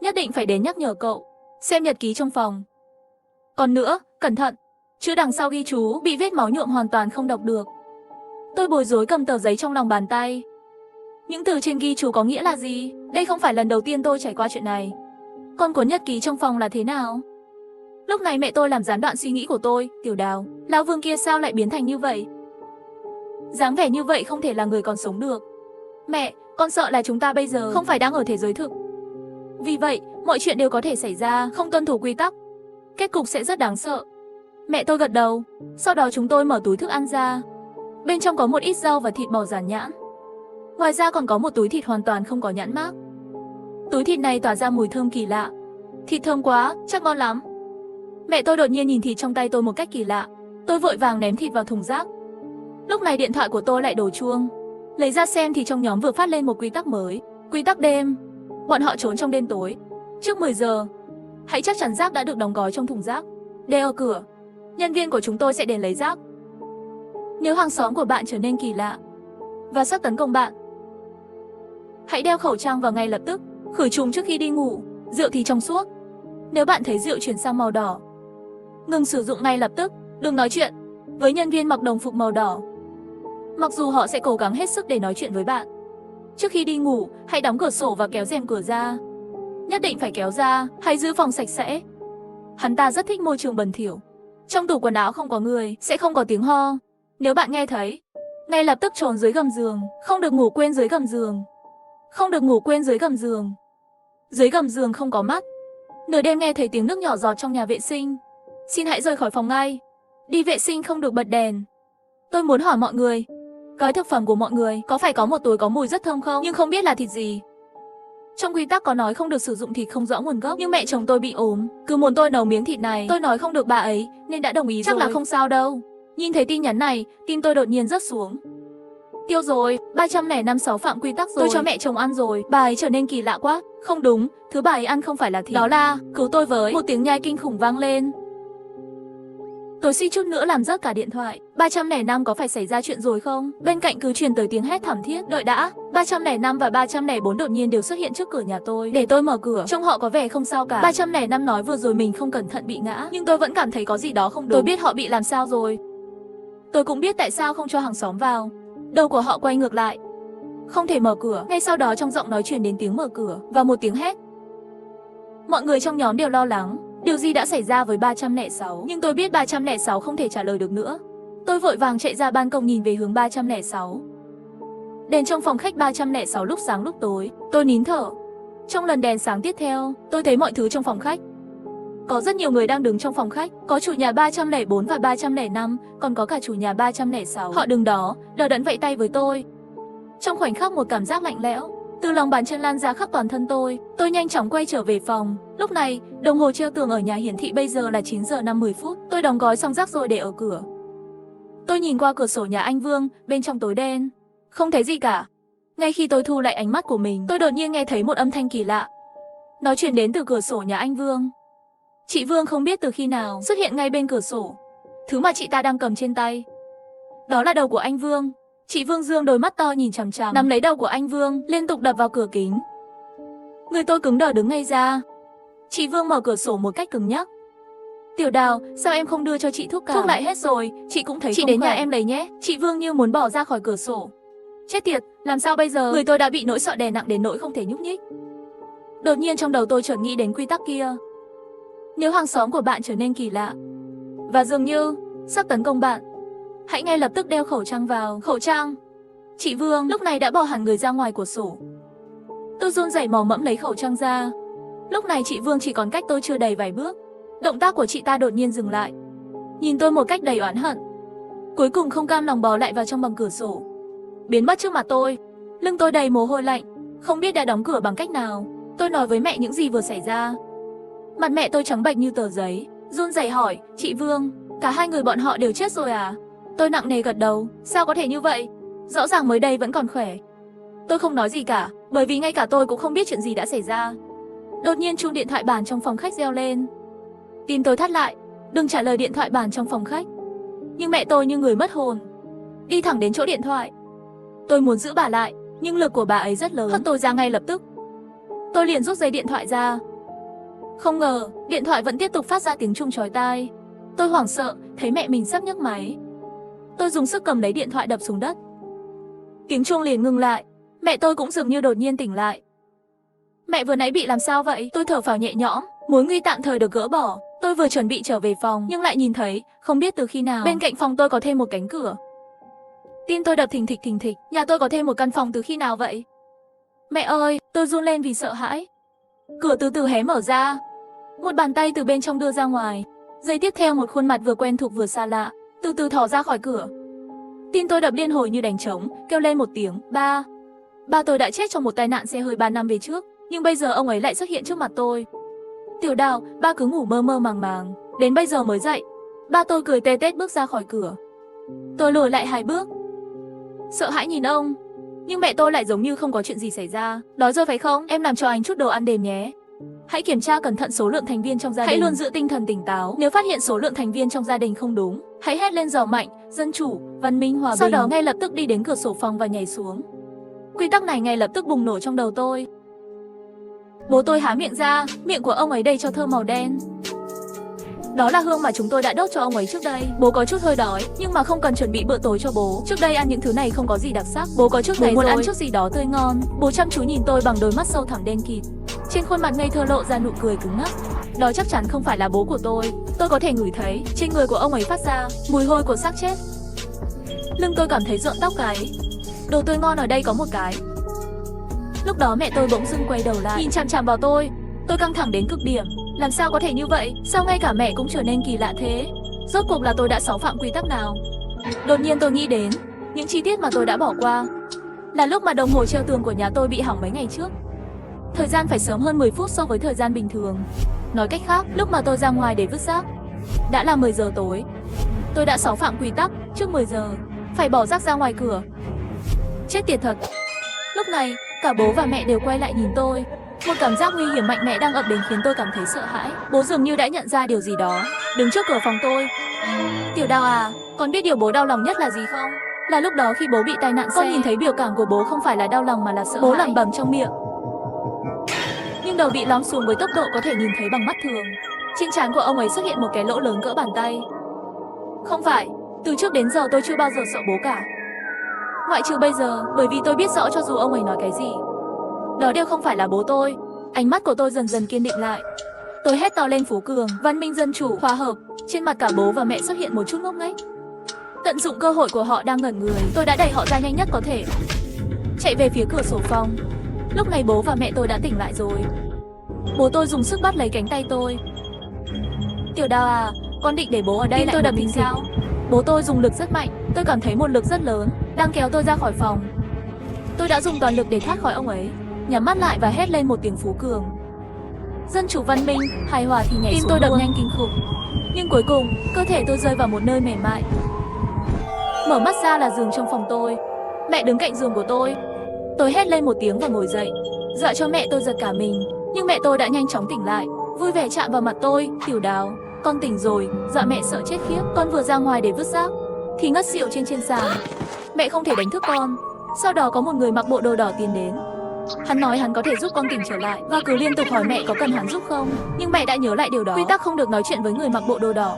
nhất định phải đến nhắc nhở cậu. Xem nhật ký trong phòng. Còn nữa, cẩn thận, chữ đằng sau ghi chú bị vết máu nhuộm hoàn toàn không đọc được. Tôi bối rối cầm tờ giấy trong lòng bàn tay. Những từ trên ghi chú có nghĩa là gì? Đây không phải lần đầu tiên tôi trải qua chuyện này. Còn cuốn nhật ký trong phòng là thế nào? Lúc này mẹ tôi làm gián đoạn suy nghĩ của tôi. Tiểu Đào, lão Vương kia sao lại biến thành như vậy? Dáng vẻ như vậy không thể là người còn sống được. Mẹ, con sợ là chúng ta bây giờ không phải đang ở thế giới thực. Vì vậy, mọi chuyện đều có thể xảy ra, không tuân thủ quy tắc. Kết cục sẽ rất đáng sợ. Mẹ tôi gật đầu. Sau đó chúng tôi mở túi thức ăn ra. Bên trong có một ít rau và thịt bò rán nhãn. Ngoài ra còn có một túi thịt hoàn toàn không có nhãn mác. Túi thịt này tỏa ra mùi thơm kỳ lạ. Thịt thơm quá, chắc ngon lắm. Mẹ tôi đột nhiên nhìn thịt trong tay tôi một cách kỳ lạ. Tôi vội vàng ném thịt vào thùng rác. Lúc này điện thoại của tôi lại đổ chuông. Lấy ra xem thì trong nhóm vừa phát lên một quy tắc mới. Quy tắc đêm. Bọn họ trốn trong đêm tối. Trước 10 giờ, hãy chắc chắn rác đã được đóng gói trong thùng rác. Để ở cửa, nhân viên của chúng tôi sẽ đến lấy rác. Nếu hàng xóm của bạn trở nên kỳ lạ và sắp tấn công bạn, hãy đeo khẩu trang vào ngay lập tức. Khử trùng trước khi đi ngủ. Rượu thì trong suốt. Nếu bạn thấy rượu chuyển sang màu đỏ, ngừng sử dụng ngay lập tức. Đừng nói chuyện với nhân viên mặc đồng phục màu đỏ, mặc dù họ sẽ cố gắng hết sức để nói chuyện với bạn. Trước khi đi ngủ, hãy đóng cửa sổ và kéo rèm cửa ra. nhất định phải kéo ra, hãy giữ phòng sạch sẽ. Hắn ta rất thích môi trường bẩn thỉu. Trong tủ quần áo không có người, sẽ không có tiếng ho. Nếu bạn nghe thấy, ngay lập tức trốn dưới gầm giường, không được ngủ quên dưới gầm giường. Không được ngủ quên dưới gầm giường. Dưới gầm giường không có mắt. Nửa đêm nghe thấy tiếng nước nhỏ giọt trong nhà vệ sinh, xin hãy rời khỏi phòng ngay. Đi vệ sinh không được bật đèn. Tôi muốn hỏi mọi người, gói thực phẩm của mọi người có phải có một túi có mùi rất thơm không, nhưng không biết là thịt gì. Trong quy tắc có nói không được sử dụng thịt không rõ nguồn gốc, nhưng mẹ chồng tôi bị ốm, cứ muốn tôi nấu miếng thịt này. Tôi nói không được bà ấy, nên đã đồng ý. Chắc rồi. Là không sao đâu. Nhìn thấy tin nhắn này, tim tôi đột nhiên rớt xuống. Tiêu rồi, 305-6 phạm quy tắc rồi. Tôi cho mẹ chồng ăn rồi, bà ấy trở nên kỳ lạ quá. Không đúng, thứ bà ấy ăn không phải là thịt. Đó là, cứu tôi với. Một tiếng nhai kinh khủng vang lên. Tôi suýt chút nữa làm rớt cả điện thoại. 305 có phải xảy ra chuyện rồi không? Bên cạnh cứ truyền tới tiếng hét thảm thiết. Đợi đã, 305 và 304 đột nhiên đều xuất hiện trước cửa nhà tôi. Để tôi mở cửa, trông họ có vẻ không sao cả. 305 nói vừa rồi mình không cẩn thận bị ngã, nhưng tôi vẫn cảm thấy có gì đó không đúng. Tôi biết họ bị làm sao rồi. Tôi cũng biết tại sao không cho hàng xóm vào. Đầu của họ quay ngược lại. Không thể mở cửa. Ngay sau đó trong giọng nói truyền đến tiếng mở cửa và một tiếng hét. Mọi người trong nhóm đều lo lắng. Điều gì đã xảy ra với 306? Nhưng tôi biết 306 không thể trả lời được nữa. Tôi vội vàng chạy ra ban công nhìn về hướng 306. Đèn trong phòng khách 306 lúc sáng lúc tối. Tôi nín thở. Trong lần đèn sáng tiếp theo, tôi thấy mọi thứ trong phòng khách. Có rất nhiều người đang đứng trong phòng khách. Có chủ nhà 304 và 305, còn có cả chủ nhà 306. Họ đứng đó, đờ đẫn vẫy tay với tôi. Trong khoảnh khắc một cảm giác lạnh lẽo từ lòng bàn chân lan ra khắp toàn thân tôi. Tôi nhanh chóng quay trở về phòng. Lúc này, đồng hồ treo tường ở nhà hiển thị bây giờ là 9 giờ 50 phút. Tôi đóng gói xong rác rồi để ở cửa. Tôi nhìn qua cửa sổ nhà anh Vương, bên trong tối đen. Không thấy gì cả. Ngay khi tôi thu lại ánh mắt của mình, tôi đột nhiên nghe thấy một âm thanh kỳ lạ. Nó truyền đến từ cửa sổ nhà anh Vương. Chị Vương không biết từ khi nào xuất hiện ngay bên cửa sổ. Thứ mà chị ta đang cầm trên tay, đó là đầu của anh Vương. Chị Vương dương đôi mắt to nhìn chằm chằm, nắm lấy đầu của anh Vương, liên tục đập vào cửa kính. Người tôi cứng đờ đứng ngay ra. Chị Vương mở cửa sổ một cách cứng nhắc. Tiểu Đào, sao em không đưa cho chị thuốc cả? Thuốc lại hết rồi, chị cũng thấy chị đến nhà em lấy nhé. Chị Vương như muốn bỏ ra khỏi cửa sổ. Chết tiệt, làm sao bây giờ? Người tôi đã bị nỗi sợ đè nặng đến nỗi không thể nhúc nhích. Đột nhiên trong đầu tôi chợt nghĩ đến quy tắc kia. Nếu hàng xóm của bạn trở nên kỳ lạ và dường như sắp tấn công bạn, hãy ngay lập tức đeo khẩu trang vào. Khẩu trang. Chị Vương lúc này đã bỏ hẳn người ra ngoài cửa sổ. Tôi run rẩy mò mẫm lấy khẩu trang ra. Lúc này chị Vương chỉ còn cách tôi chưa đầy vài bước. Động tác của chị ta đột nhiên dừng lại, nhìn tôi một cách đầy oán hận. Cuối cùng không cam lòng bò lại vào trong bằng cửa sổ, biến mất trước mặt tôi. Lưng tôi đầy mồ hôi lạnh, không biết đã đóng cửa bằng cách nào. Tôi nói với mẹ những gì vừa xảy ra. Mặt mẹ tôi trắng bệch như tờ giấy, run rẩy hỏi, chị Vương, cả hai người bọn họ đều chết rồi à? Tôi nặng nề gật đầu, sao có thể như vậy? Rõ ràng mới đây vẫn còn khỏe. Tôi không nói gì cả, bởi vì ngay cả tôi cũng không biết chuyện gì đã xảy ra. Đột nhiên chuông điện thoại bàn trong phòng khách reo lên. Tim tôi thắt lại, đừng trả lời điện thoại bàn trong phòng khách. Nhưng mẹ tôi như người mất hồn, đi thẳng đến chỗ điện thoại. Tôi muốn giữ bà lại, nhưng lực của bà ấy rất lớn, hất tôi ra ngay lập tức. Tôi liền rút dây điện thoại ra. Không ngờ, điện thoại vẫn tiếp tục phát ra tiếng chuông chói tai. Tôi hoảng sợ, thấy mẹ mình sắp nhấc máy. Tôi dùng sức cầm lấy điện thoại đập xuống đất. Tiếng chuông liền ngừng lại. Mẹ tôi cũng dường như đột nhiên tỉnh lại. Mẹ vừa nãy bị làm sao vậy? Tôi thở phào nhẹ nhõm, mối nguy tạm thời được gỡ bỏ. Tôi vừa chuẩn bị trở về phòng, nhưng lại nhìn thấy, không biết từ khi nào, bên cạnh phòng tôi có thêm một cánh cửa. Tim tôi đập thình thịch thình thịch. Nhà tôi có thêm một căn phòng từ khi nào vậy? Mẹ ơi, tôi run lên vì sợ hãi. Cửa từ từ hé mở ra. Một bàn tay từ bên trong đưa ra ngoài. Giây tiếp theo một khuôn mặt vừa quen thuộc vừa xa lạ từ từ thò ra khỏi cửa. Tim tôi đập liên hồi như đánh trống, kêu lên một tiếng, ba. Ba tôi đã chết trong một tai nạn xe hơi 3 năm về trước, nhưng bây giờ ông ấy lại xuất hiện trước mặt tôi. Tiểu Đào, ba cứ ngủ mơ mơ màng màng, đến bây giờ mới dậy. Ba tôi cười tê tét bước ra khỏi cửa. Tôi lùi lại 2 bước, sợ hãi nhìn ông, nhưng mẹ tôi lại giống như không có chuyện gì xảy ra. Đói rồi phải không? Em làm cho anh chút đồ ăn đêm nhé. Hãy kiểm tra cẩn thận số lượng thành viên trong gia đình. Hãy luôn giữ tinh thần tỉnh táo. Nếu phát hiện số lượng thành viên trong gia đình không đúng, hãy hét lên giàu mạnh, dân chủ, văn minh, hòa bình. Sau đó ngay lập tức đi đến cửa sổ phòng và nhảy xuống. Quy tắc này ngay lập tức bùng nổ trong đầu tôi. Bố tôi há miệng ra, miệng của ông ấy đầy cho thơm màu đen. Đó là hương mà chúng tôi đã đốt cho ông ấy trước đây. Bố có chút hơi đói, nhưng mà không cần chuẩn bị bữa tối cho bố. Trước đây ăn những thứ này không có gì đặc sắc. Bố có chút muốn ăn chút gì đó tươi ngon. Bố chăm chú nhìn tôi bằng đôi mắt sâu thẳm đen kịt. Trên khuôn mặt ngây thơ lộ ra nụ cười cứng ngắc. Đó chắc chắn không phải là bố của tôi. Tôi có thể ngửi thấy trên người của ông ấy phát ra mùi hôi của xác chết. Lưng tôi cảm thấy rợn tóc gáy. Đồ tươi ngon ở đây có một cái. Lúc đó mẹ tôi bỗng dưng quay đầu lại, nhìn chằm chằm vào tôi. Tôi căng thẳng đến cực điểm. Làm sao có thể như vậy? Sao ngay cả mẹ cũng trở nên kỳ lạ thế? Rốt cuộc là tôi đã xáo phạm quy tắc nào? Đột nhiên tôi nghĩ đến những chi tiết mà tôi đã bỏ qua. Là lúc mà đồng hồ treo tường của nhà tôi bị hỏng mấy ngày trước. Thời gian phải sớm hơn 10 phút so với thời gian bình thường. Nói cách khác, lúc mà tôi ra ngoài để vứt rác, đã là 10 giờ tối. Tôi đã xáo phạm quy tắc, trước 10 giờ phải bỏ rác ra ngoài cửa. Chết tiệt thật. Lúc này, cả bố và mẹ đều quay lại nhìn tôi. Một cảm giác nguy hiểm mạnh mẽ đang ập đến khiến tôi cảm thấy sợ hãi. Bố dường như đã nhận ra điều gì đó, đứng trước cửa phòng tôi. Tiểu Đào à, con biết điều bố đau lòng nhất là gì không? Là lúc đó khi bố bị tai nạn xe, con nhìn thấy biểu cảm của bố không phải là đau lòng mà là sợ hãi. Bố lẩm bẩm trong miệng, nhưng đầu bị lõm xuống với tốc độ có thể nhìn thấy bằng mắt thường. Trên trán của ông ấy xuất hiện một cái lỗ lớn cỡ bàn tay. Không phải, từ trước đến giờ tôi chưa bao giờ sợ bố cả. Ngoại trừ bây giờ, bởi vì tôi biết rõ cho dù ông ấy nói cái gì, đó đều không phải là bố tôi. Ánh mắt của tôi dần dần kiên định lại. Tôi hét to lên phú cường, văn minh dân chủ, hòa hợp. Trên mặt cả bố và mẹ xuất hiện một chút ngốc nghếch. Tận dụng cơ hội của họ đang ngẩn người, tôi đã đẩy họ ra nhanh nhất có thể, chạy về phía cửa sổ phòng. Lúc này bố và mẹ tôi đã tỉnh lại rồi. Bố tôi dùng sức bắt lấy cánh tay tôi. Tiểu Đào à, con định để bố ở đây lại tôi đập mình sao? Bố tôi dùng lực rất mạnh, tôi cảm thấy một lực rất lớn đang kéo tôi ra khỏi phòng. Tôi đã dùng toàn lực để thoát khỏi ông ấy, nhắm mắt lại và hét lên một tiếng phú cường. Dân chủ văn minh, hài hòa thì nhảy tim xuống tôi đập nhanh kinh khủng. Nhưng cuối cùng, cơ thể tôi rơi vào một nơi mềm mại. Mở mắt ra là giường trong phòng tôi. Mẹ đứng cạnh giường của tôi. Tôi hét lên một tiếng và ngồi dậy, dọa cho mẹ tôi giật cả mình. Nhưng mẹ tôi đã nhanh chóng tỉnh lại, vui vẻ chạm vào mặt tôi. Tiểu Đào, con tỉnh rồi. Dọa mẹ sợ chết khiếp. Con vừa ra ngoài để vứt rác thì ngất xỉu trên sàn. Mẹ không thể đánh thức con. Sau đó có một người mặc bộ đồ đỏ tiến đến. Hắn nói hắn có thể giúp con tỉnh trở lại và cứ liên tục hỏi mẹ có cần hắn giúp không. Nhưng mẹ đã nhớ lại điều đó. Quy tắc không được nói chuyện với người mặc bộ đồ đỏ.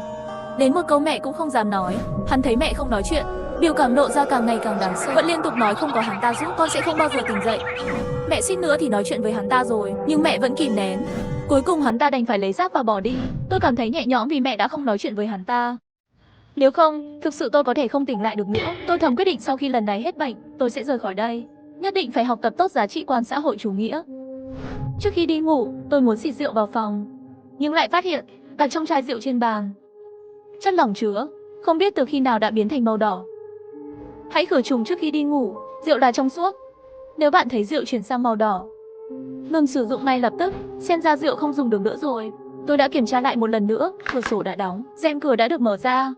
Đến một câu mẹ cũng không dám nói. Hắn thấy mẹ không nói chuyện, biểu cảm lộ ra càng ngày càng đáng sợ. Vẫn liên tục nói không có hắn ta giúp con sẽ không bao giờ tỉnh dậy. Mẹ suýt nữa thì nói chuyện với hắn ta rồi, nhưng mẹ vẫn kìm nén. Cuối cùng hắn ta đành phải lấy rác và bỏ đi. Tôi cảm thấy nhẹ nhõm vì mẹ đã không nói chuyện với hắn ta. Nếu không, thực sự tôi có thể không tỉnh lại được nữa. Tôi thầm quyết định sau khi lần này hết bệnh, tôi sẽ rời khỏi đây. Nhất định phải học tập tốt giá trị quan xã hội chủ nghĩa. Trước khi đi ngủ, tôi muốn xịt rượu vào phòng, nhưng lại phát hiện đặt trong chai rượu trên bàn, chất lỏng chứa không biết từ khi nào đã biến thành màu đỏ. Hãy khử trùng trước khi đi ngủ, rượu là trong suốt. Nếu bạn thấy rượu chuyển sang màu đỏ, ngừng sử dụng ngay lập tức, xem ra rượu không dùng được nữa rồi. Tôi đã kiểm tra lại một lần nữa, cửa sổ đã đóng, rèm cửa đã được mở ra.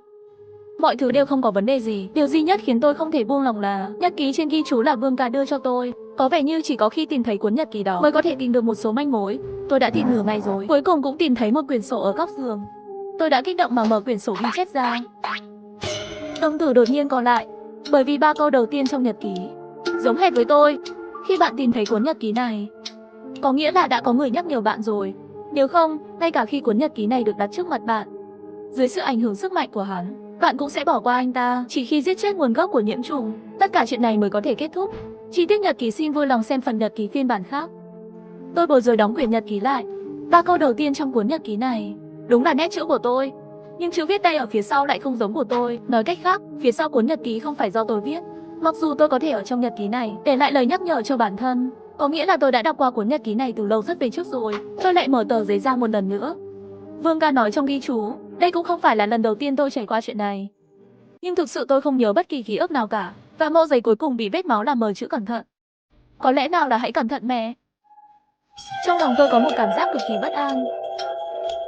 Mọi thứ đều không có vấn đề gì. Điều duy nhất khiến tôi không thể buông lòng là nhật ký trên ghi chú là Vương Ca đưa cho tôi. Có vẻ như chỉ có khi tìm thấy cuốn nhật ký đó mới có thể tìm được một số manh mối. Tôi đã tìm nửa ngày rồi, cuối cùng cũng tìm thấy một quyển sổ ở góc giường. Tôi đã kích động mà mở quyển sổ ghi chép ra. Đồng tử đột nhiên co lại, bởi vì 3 câu đầu tiên trong nhật ký giống hệt với tôi. Khi bạn tìm thấy cuốn nhật ký này, có nghĩa là đã có người nhắc nhở bạn rồi. Nếu không, ngay cả khi cuốn nhật ký này được đặt trước mặt bạn, dưới sự ảnh hưởng sức mạnh của hắn, bạn cũng sẽ bỏ qua anh ta. Chỉ khi giết chết nguồn gốc của nhiễm trùng, tất cả chuyện này mới có thể kết thúc. Chi tiết nhật ký xin vui lòng xem phần nhật ký phiên bản khác. Tôi bối rối đóng quyển nhật ký lại. 3 câu đầu tiên trong cuốn nhật ký này đúng là nét chữ của tôi, nhưng chữ viết tay ở phía sau lại không giống của tôi. Nói cách khác, phía sau cuốn nhật ký không phải do tôi viết. Mặc dù tôi có thể ở trong nhật ký này để lại lời nhắc nhở cho bản thân, có nghĩa là tôi đã đọc qua cuốn nhật ký này từ lâu rất về trước rồi. Tôi lại mở tờ giấy ra một lần nữa. Vương Ca nói trong ghi chú, đây cũng không phải là lần đầu tiên tôi trải qua chuyện này. Nhưng thực sự tôi không nhớ bất kỳ ký ức nào cả. Và mẫu giấy cuối cùng bị vết máu làm mờ chữ cẩn thận. Có lẽ nào là hãy cẩn thận mẹ. Trong lòng tôi có một cảm giác cực kỳ bất an.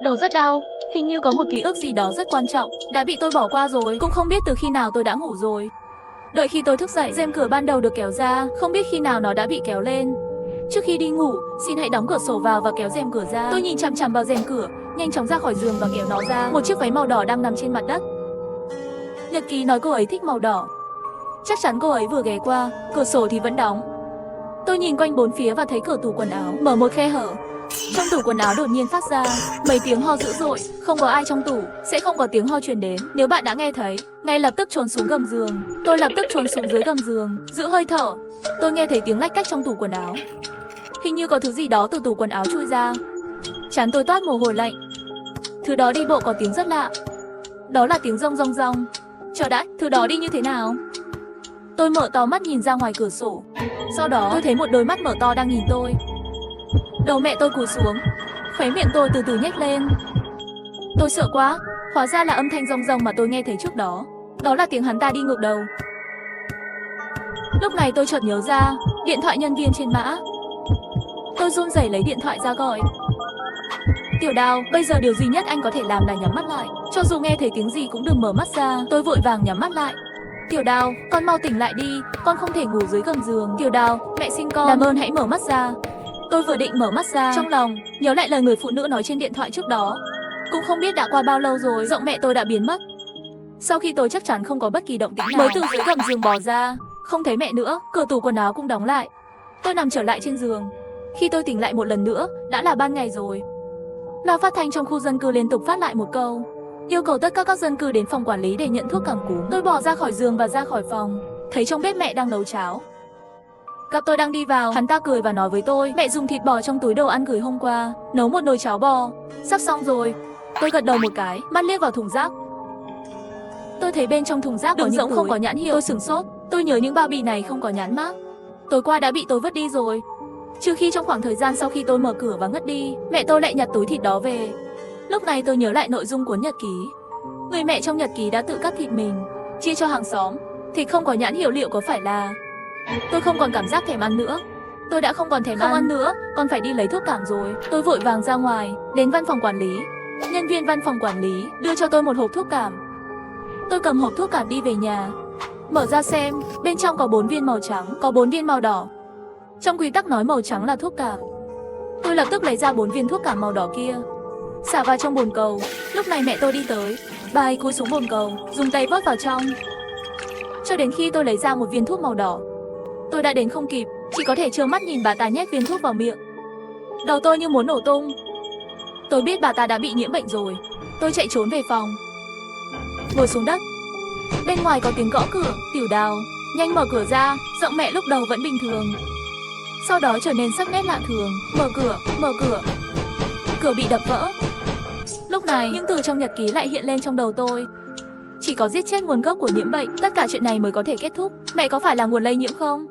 Đầu rất đau, hình như có một ký ức gì đó rất quan trọng đã bị tôi bỏ qua rồi. Cũng không biết từ khi nào tôi đã ngủ rồi. Đợi khi tôi thức dậy, rèm cửa ban đầu được kéo ra, không biết khi nào nó đã bị kéo lên. Trước khi đi ngủ, xin hãy đóng cửa sổ vào và kéo rèm cửa ra. Tôi nhìn chằm chằm vào rèm cửa, nhanh chóng ra khỏi giường và kéo nó ra. Một chiếc váy màu đỏ đang nằm trên mặt đất. Nhật ký nói cô ấy thích màu đỏ. Chắc chắn cô ấy vừa ghé qua, cửa sổ thì vẫn đóng. Tôi nhìn quanh bốn phía và thấy cửa tủ quần áo mở một khe hở. Trong tủ quần áo đột nhiên phát ra mấy tiếng ho dữ dội. Không có ai trong tủ, sẽ không có tiếng ho truyền đến. Nếu bạn đã nghe thấy, ngay lập tức trốn xuống gầm giường. Tôi lập tức trốn xuống dưới gầm giường, giữ hơi thở. Tôi nghe thấy tiếng lách cách trong tủ quần áo. Hình như có thứ gì đó từ tủ quần áo chui ra. Trán tôi toát mồ hôi lạnh. Thứ đó đi bộ có tiếng rất lạ. Đó là tiếng rông rông rông. Chờ đã, thứ đó đi như thế nào? Tôi mở to mắt nhìn ra ngoài cửa sổ. Sau đó tôi thấy một đôi mắt mở to đang nhìn tôi. Đầu mẹ tôi cúi xuống, khóe miệng tôi từ từ nhếch lên. Tôi sợ quá, hóa ra là âm thanh rông rông mà tôi nghe thấy trước đó. Đó là tiếng hắn ta đi ngược đầu. Lúc này tôi chợt nhớ ra, điện thoại nhân viên trên mã. Tôi run rẩy lấy điện thoại ra gọi. Tiểu Đào, bây giờ điều duy nhất anh có thể làm là nhắm mắt lại. Cho dù nghe thấy tiếng gì cũng đừng mở mắt ra. Tôi vội vàng nhắm mắt lại. Tiểu Đào, con mau tỉnh lại đi, con không thể ngủ dưới gầm giường. Tiểu Đào, mẹ xin con, làm ơn hãy mở mắt ra. Tôi vừa định mở mắt ra, trong lòng nhớ lại lời người phụ nữ nói trên điện thoại trước đó. Cũng không biết đã qua bao lâu rồi, giọng mẹ tôi đã biến mất. Sau khi tôi chắc chắn không có bất kỳ động tĩnh nào, mới từ dưới gầm giường bò ra, không thấy mẹ nữa, cửa tủ quần áo cũng đóng lại. Tôi nằm trở lại trên giường. Khi tôi tỉnh lại một lần nữa, đã là ban ngày rồi. Loa phát thanh trong khu dân cư liên tục phát lại một câu, yêu cầu tất cả các dân cư đến phòng quản lý để nhận thuốc cảm cúm. Tôi bò ra khỏi giường và ra khỏi phòng, thấy trong bếp mẹ đang nấu cháo. Gặp tôi đang đi vào, hắn ta cười và nói với tôi, mẹ dùng thịt bò trong túi đồ ăn gửi hôm qua, nấu một nồi cháo bò. Sắp xong rồi. Tôi gật đầu một cái, mắt liếc vào thùng rác. Tôi thấy bên trong thùng rác có những túi không có nhãn hiệu. Tôi sửng sốt, tôi nhớ những bao bì này không có nhãn mác. Tối qua đã bị tôi vứt đi rồi. Trừ khi trong khoảng thời gian sau khi tôi mở cửa và ngất đi, mẹ tôi lại nhặt túi thịt đó về. Lúc này tôi nhớ lại nội dung cuốn nhật ký. Người mẹ trong nhật ký đã tự cắt thịt mình, chia cho hàng xóm. Thịt không có nhãn hiệu liệu có phải là... Tôi không còn cảm giác thèm ăn nữa. Tôi đã không còn thèm ăn nữa, con phải đi lấy thuốc cảm rồi. Tôi vội vàng ra ngoài, đến văn phòng quản lý. Nhân viên văn phòng quản lý đưa cho tôi một hộp thuốc cảm. Tôi cầm hộp thuốc cảm đi về nhà. Mở ra xem, bên trong có 4 viên màu trắng, có 4 viên màu đỏ. Trong quy tắc nói màu trắng là thuốc cảm. Tôi lập tức lấy ra 4 viên thuốc cảm màu đỏ kia, xả vào trong bồn cầu. Lúc này mẹ tôi đi tới, bà ấy cúi xuống bồn cầu, dùng tay vớt vào trong. Cho đến khi tôi lấy ra một viên thuốc màu đỏ, tôi đã đến không kịp, chỉ có thể trơ mắt nhìn bà ta nhét viên thuốc vào miệng. Đầu tôi như muốn nổ tung. Tôi biết bà ta đã bị nhiễm bệnh rồi. Tôi chạy trốn về phòng, ngồi xuống đất. Bên ngoài có tiếng gõ cửa. Tiểu Đào, nhanh mở cửa ra. Giọng mẹ lúc đầu vẫn bình thường, sau đó trở nên sắc nét lạ thường. Mở cửa, mở cửa. Cửa bị đập vỡ. Lúc này những từ trong nhật ký lại hiện lên trong đầu tôi. Chỉ có giết chết nguồn gốc của nhiễm bệnh, tất cả chuyện này mới có thể kết thúc. Mẹ có phải là nguồn lây nhiễm không?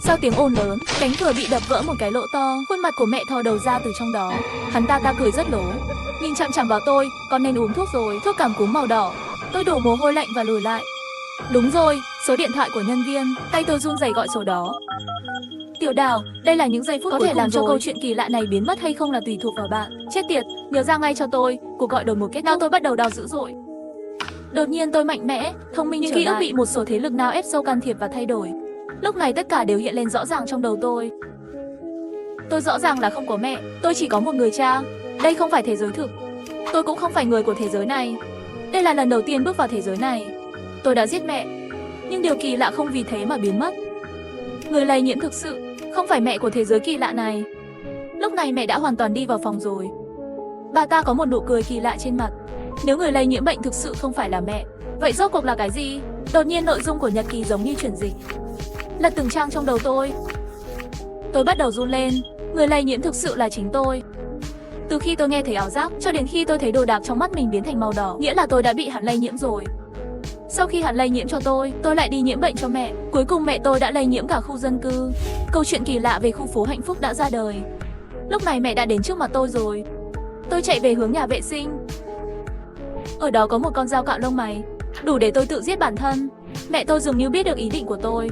Sau tiếng ồn lớn, cánh cửa bị đập vỡ một cái lỗ to. Khuôn mặt của mẹ thò đầu ra từ trong đó. Hắn ta cười rất lố, nhìn chằm chằm vào tôi. Con nên uống thuốc rồi, thuốc cảm cúm màu đỏ. Tôi đổ mồ hôi lạnh và lùi lại. Đúng rồi, số điện thoại của nhân viên. Tay tôi run rẩy gọi số đó. Tiểu Đào, đây là những giây phút có thể làm cho câu chuyện kỳ lạ này biến mất hay không là tùy thuộc vào bạn. Chết tiệt, nhớ ra ngay cho tôi. Cuộc gọi đột ngột kết thúc. Nào tôi bắt đầu đau dữ dội. Đột nhiên tôi mạnh mẽ, thông minh trở lại. Ký ức bị một số thế lực nào ép sâu can thiệp và thay đổi. Lúc này tất cả đều hiện lên rõ ràng trong đầu tôi. Tôi rõ ràng là không có mẹ, tôi chỉ có một người cha. Đây không phải thế giới thực. Tôi cũng không phải người của thế giới này. Đây là lần đầu tiên bước vào thế giới này. Tôi đã giết mẹ, nhưng điều kỳ lạ không vì thế mà biến mất. Người lây nhiễm thực sự không phải mẹ của thế giới kỳ lạ này. Lúc này mẹ đã hoàn toàn đi vào phòng rồi. Bà ta có một nụ cười kỳ lạ trên mặt. Nếu người lây nhiễm bệnh thực sự không phải là mẹ, vậy rốt cuộc là cái gì? Đột nhiên nội dung của nhật ký giống như chuyển dịch, lật từng trang trong đầu tôi. Tôi bắt đầu run lên. Người lây nhiễm thực sự là chính tôi. Từ khi tôi nghe thấy ảo giác cho đến khi tôi thấy đồ đạc trong mắt mình biến thành màu đỏ, nghĩa là tôi đã bị hắn lây nhiễm rồi. Sau khi hắn lây nhiễm cho tôi lại đi nhiễm bệnh cho mẹ. Cuối cùng mẹ tôi đã lây nhiễm cả khu dân cư. Câu chuyện kỳ lạ về khu phố hạnh phúc đã ra đời. Lúc này mẹ đã đến trước mặt tôi rồi. Tôi chạy về hướng nhà vệ sinh. Ở đó có một con dao cạo lông mày, đủ để tôi tự giết bản thân. Mẹ tôi dường như biết được ý định của tôi.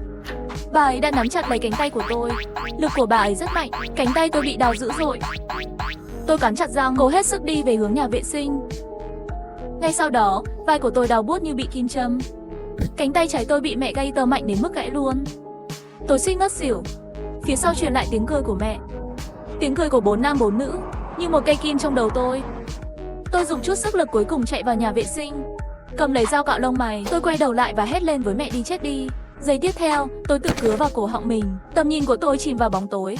Bà ấy đã nắm chặt lấy cánh tay của tôi. Lực của bà ấy rất mạnh, cánh tay tôi bị đau dữ dội. Tôi cắn chặt răng, cố hết sức đi về hướng nhà vệ sinh. Ngay sau đó, vai của tôi đau buốt như bị kim châm. Cánh tay trái tôi bị mẹ gay tơ mạnh đến mức gãy luôn. Tôi suýt ngất xỉu. Phía sau truyền lại tiếng cười của mẹ. Tiếng cười của 4 nam 4 nữ, như một cây kim trong đầu tôi. Tôi dùng chút sức lực cuối cùng chạy vào nhà vệ sinh, cầm lấy dao cạo lông mày. Tôi quay đầu lại và hét lên với mẹ đi chết đi. Giây tiếp theo, tôi tự cứa vào cổ họng mình. Tầm nhìn của tôi chìm vào bóng tối.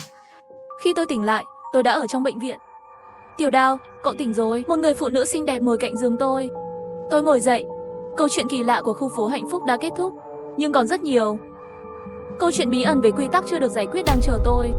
Khi tôi tỉnh lại, tôi đã ở trong bệnh viện. Tiểu Đào, cậu tỉnh rồi. Một người phụ nữ xinh đẹp ngồi cạnh giường tôi. Tôi ngồi dậy. Câu chuyện kỳ lạ của khu phố hạnh phúc đã kết thúc, nhưng còn rất nhiều câu chuyện bí ẩn về quy tắc chưa được giải quyết đang chờ tôi.